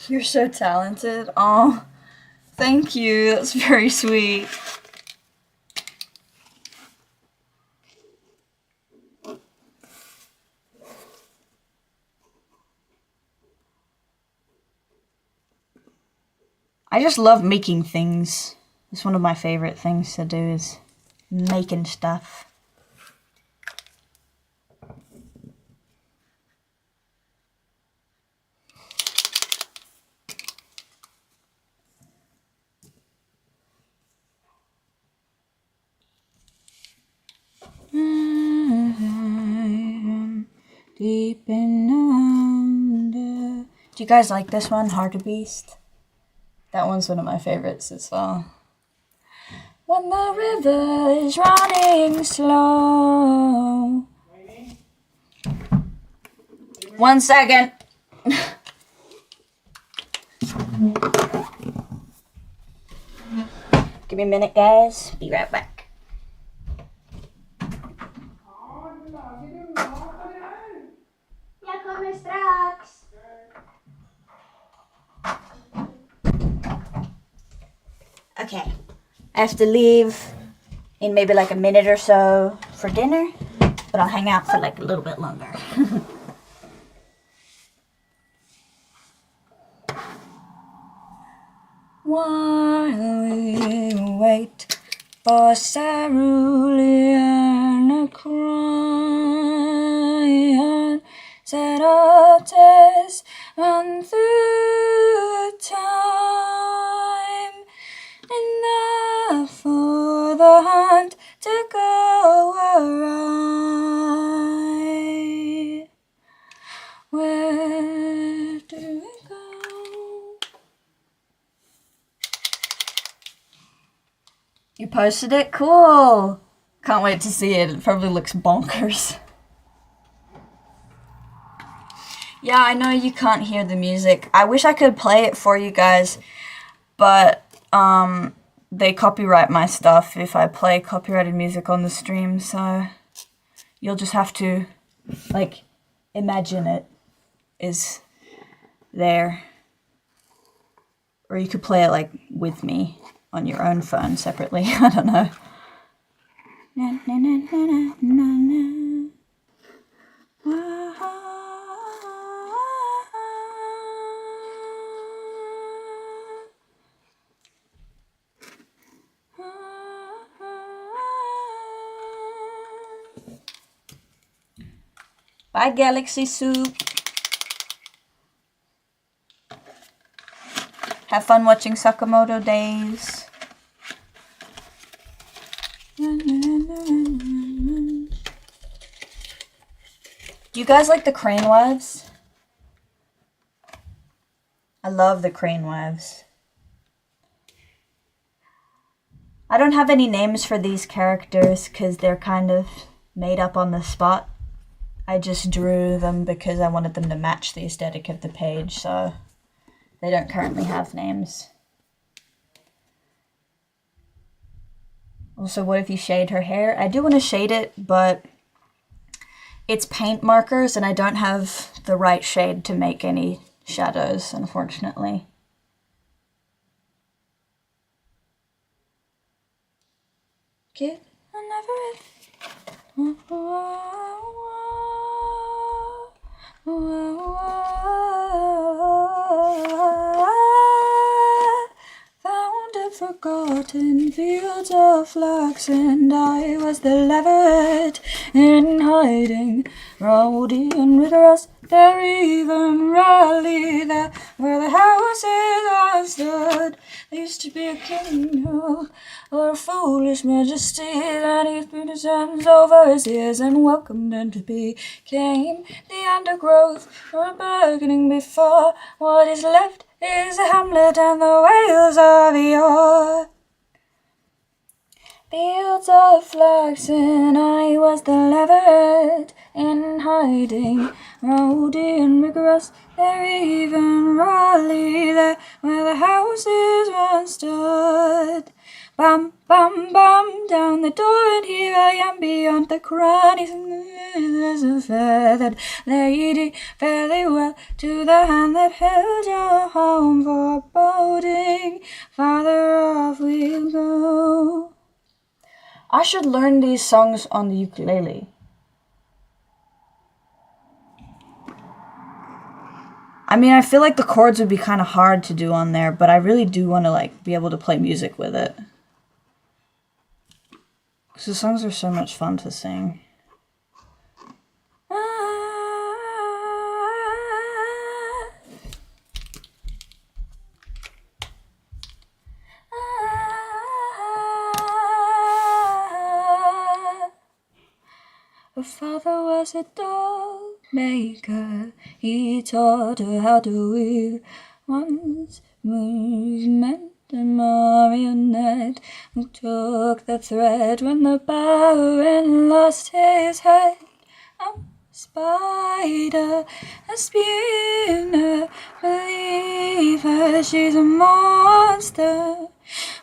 You're so talented. Oh, thank you. That's very sweet. I just love making things. It's one of my favorite things to do is making stuff. Deep and under. Do you guys like this one, Heart Beast? That one's one of my favorites as well. When the river is running slow. 1 second. Give me a minute, guys. Be right back. Jag kommer strax. Okay. I have to leave in maybe like a minute or so for dinner, but I'll hang out for like a little bit longer. While we wait for cerulean cry, settle tears run through time, enough for the hunt to go awry. Where do we go? You posted it? Cool! Can't wait to see it. It probably looks bonkers. Yeah, I know you can't hear the music. I wish I could play it for you guys, but they copyright my stuff if I play copyrighted music on the stream, so you'll just have to, like, imagine it is there. Or you could play it, like, with me on your own phone separately. I don't know. Na, na, na, na, na, na. Bye, Galaxy Soup. Have fun watching Sakamoto Days. Do you guys like the crane wives? I love the crane wives. I don't have any names for these characters because they're kind of made up on the spot. I just drew them because I wanted them to match the aesthetic of the page, so they don't currently have names. Also, what if you shade her hair? I do want to shade it, but it's paint markers and I don't have the right shade to make any shadows, unfortunately. Kid, I never found a forgotten fields of flax, and I was the leveret in hiding. Rowdy and rigorous, there even rally there where the houses once stood. There used to be a king who, or a foolish majesty, that he put his hands over his ears and welcomed and became the undergrowth, or bargaining before. What is left is a hamlet and the whales of yore. Fields of flax, and I was the leveret in hiding. Rowdy and rigorous, there even rally there where the houses once stood. Bam, bam, bam, down the door, and here I am beyond the crannies. There's a feathered lady, fare thee well to the hand that held your home, foreboding, farther off we'll go. I should learn these songs on the ukulele. I mean, I feel like the chords would be kind of hard to do on there, but I really do want to, like, be able to play music with it. Because the songs are so much fun to sing. Her father was a doll maker. He taught her how to weave one's movement. A marionette who took the thread when the baron lost his head. A spider, a spinner, believe her, she's a monster.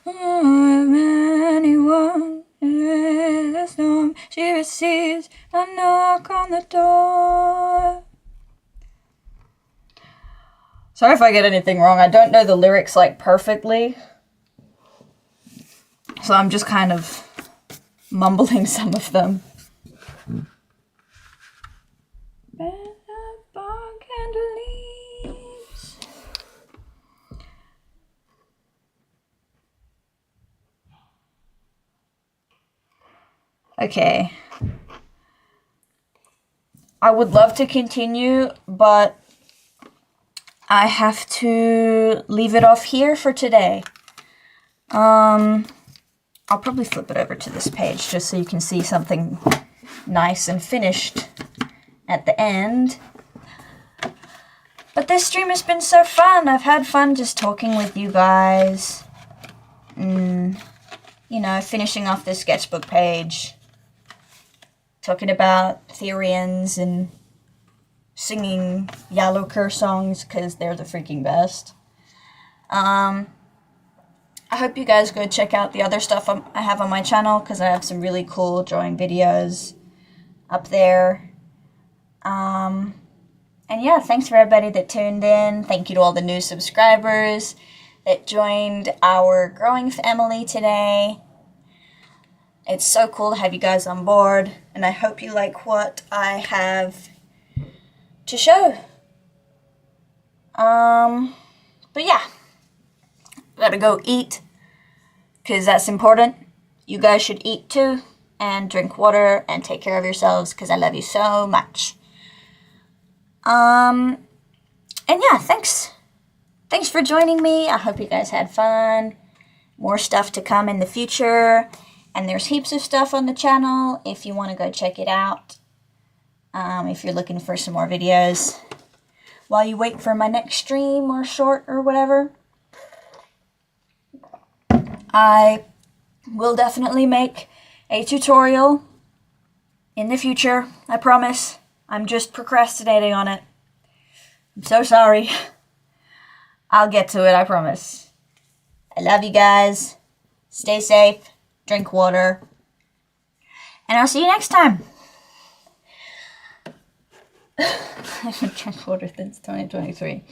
Anyone in the storm, she receives a knock on the door. Sorry if I get anything wrong. I don't know the lyrics, like, perfectly. So I'm just kind of mumbling some of them. Bark and leaves. Okay. I would love to continue, but I have to leave it off here for today. I'll probably flip it over to this page just so you can see something nice and finished at the end. But this stream has been so fun. I've had fun just talking with you guys. You know, finishing off this sketchbook page. Talking about Therians and singing Yellowcur songs because they're the freaking best. I hope you guys go check out the other stuff I have on my channel because I have some really cool drawing videos up there. And yeah, thanks for everybody that tuned in. Thank you to all the new subscribers that joined our growing family today. It's so cool to have you guys on board, and I hope you like what I have to show. But yeah, gotta go eat because that's important. You guys should eat too, and drink water and take care of yourselves because I love you so much. And yeah, thanks for joining me. I hope you guys had fun. More stuff to come in the future, and there's heaps of stuff on the channel if you want to go check it out. if you're looking for some more videos while you wait for my next stream or short or whatever. I will definitely make a tutorial in the future, I promise. I'm just procrastinating on it. I'm so sorry. I'll get to it, I promise. I love you guys. Stay safe, drink water, and I'll see you next time. I haven't drank water since 2023.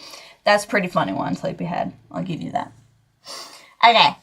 That's pretty funny one, Sleepyhead. I'll give you that. Okay.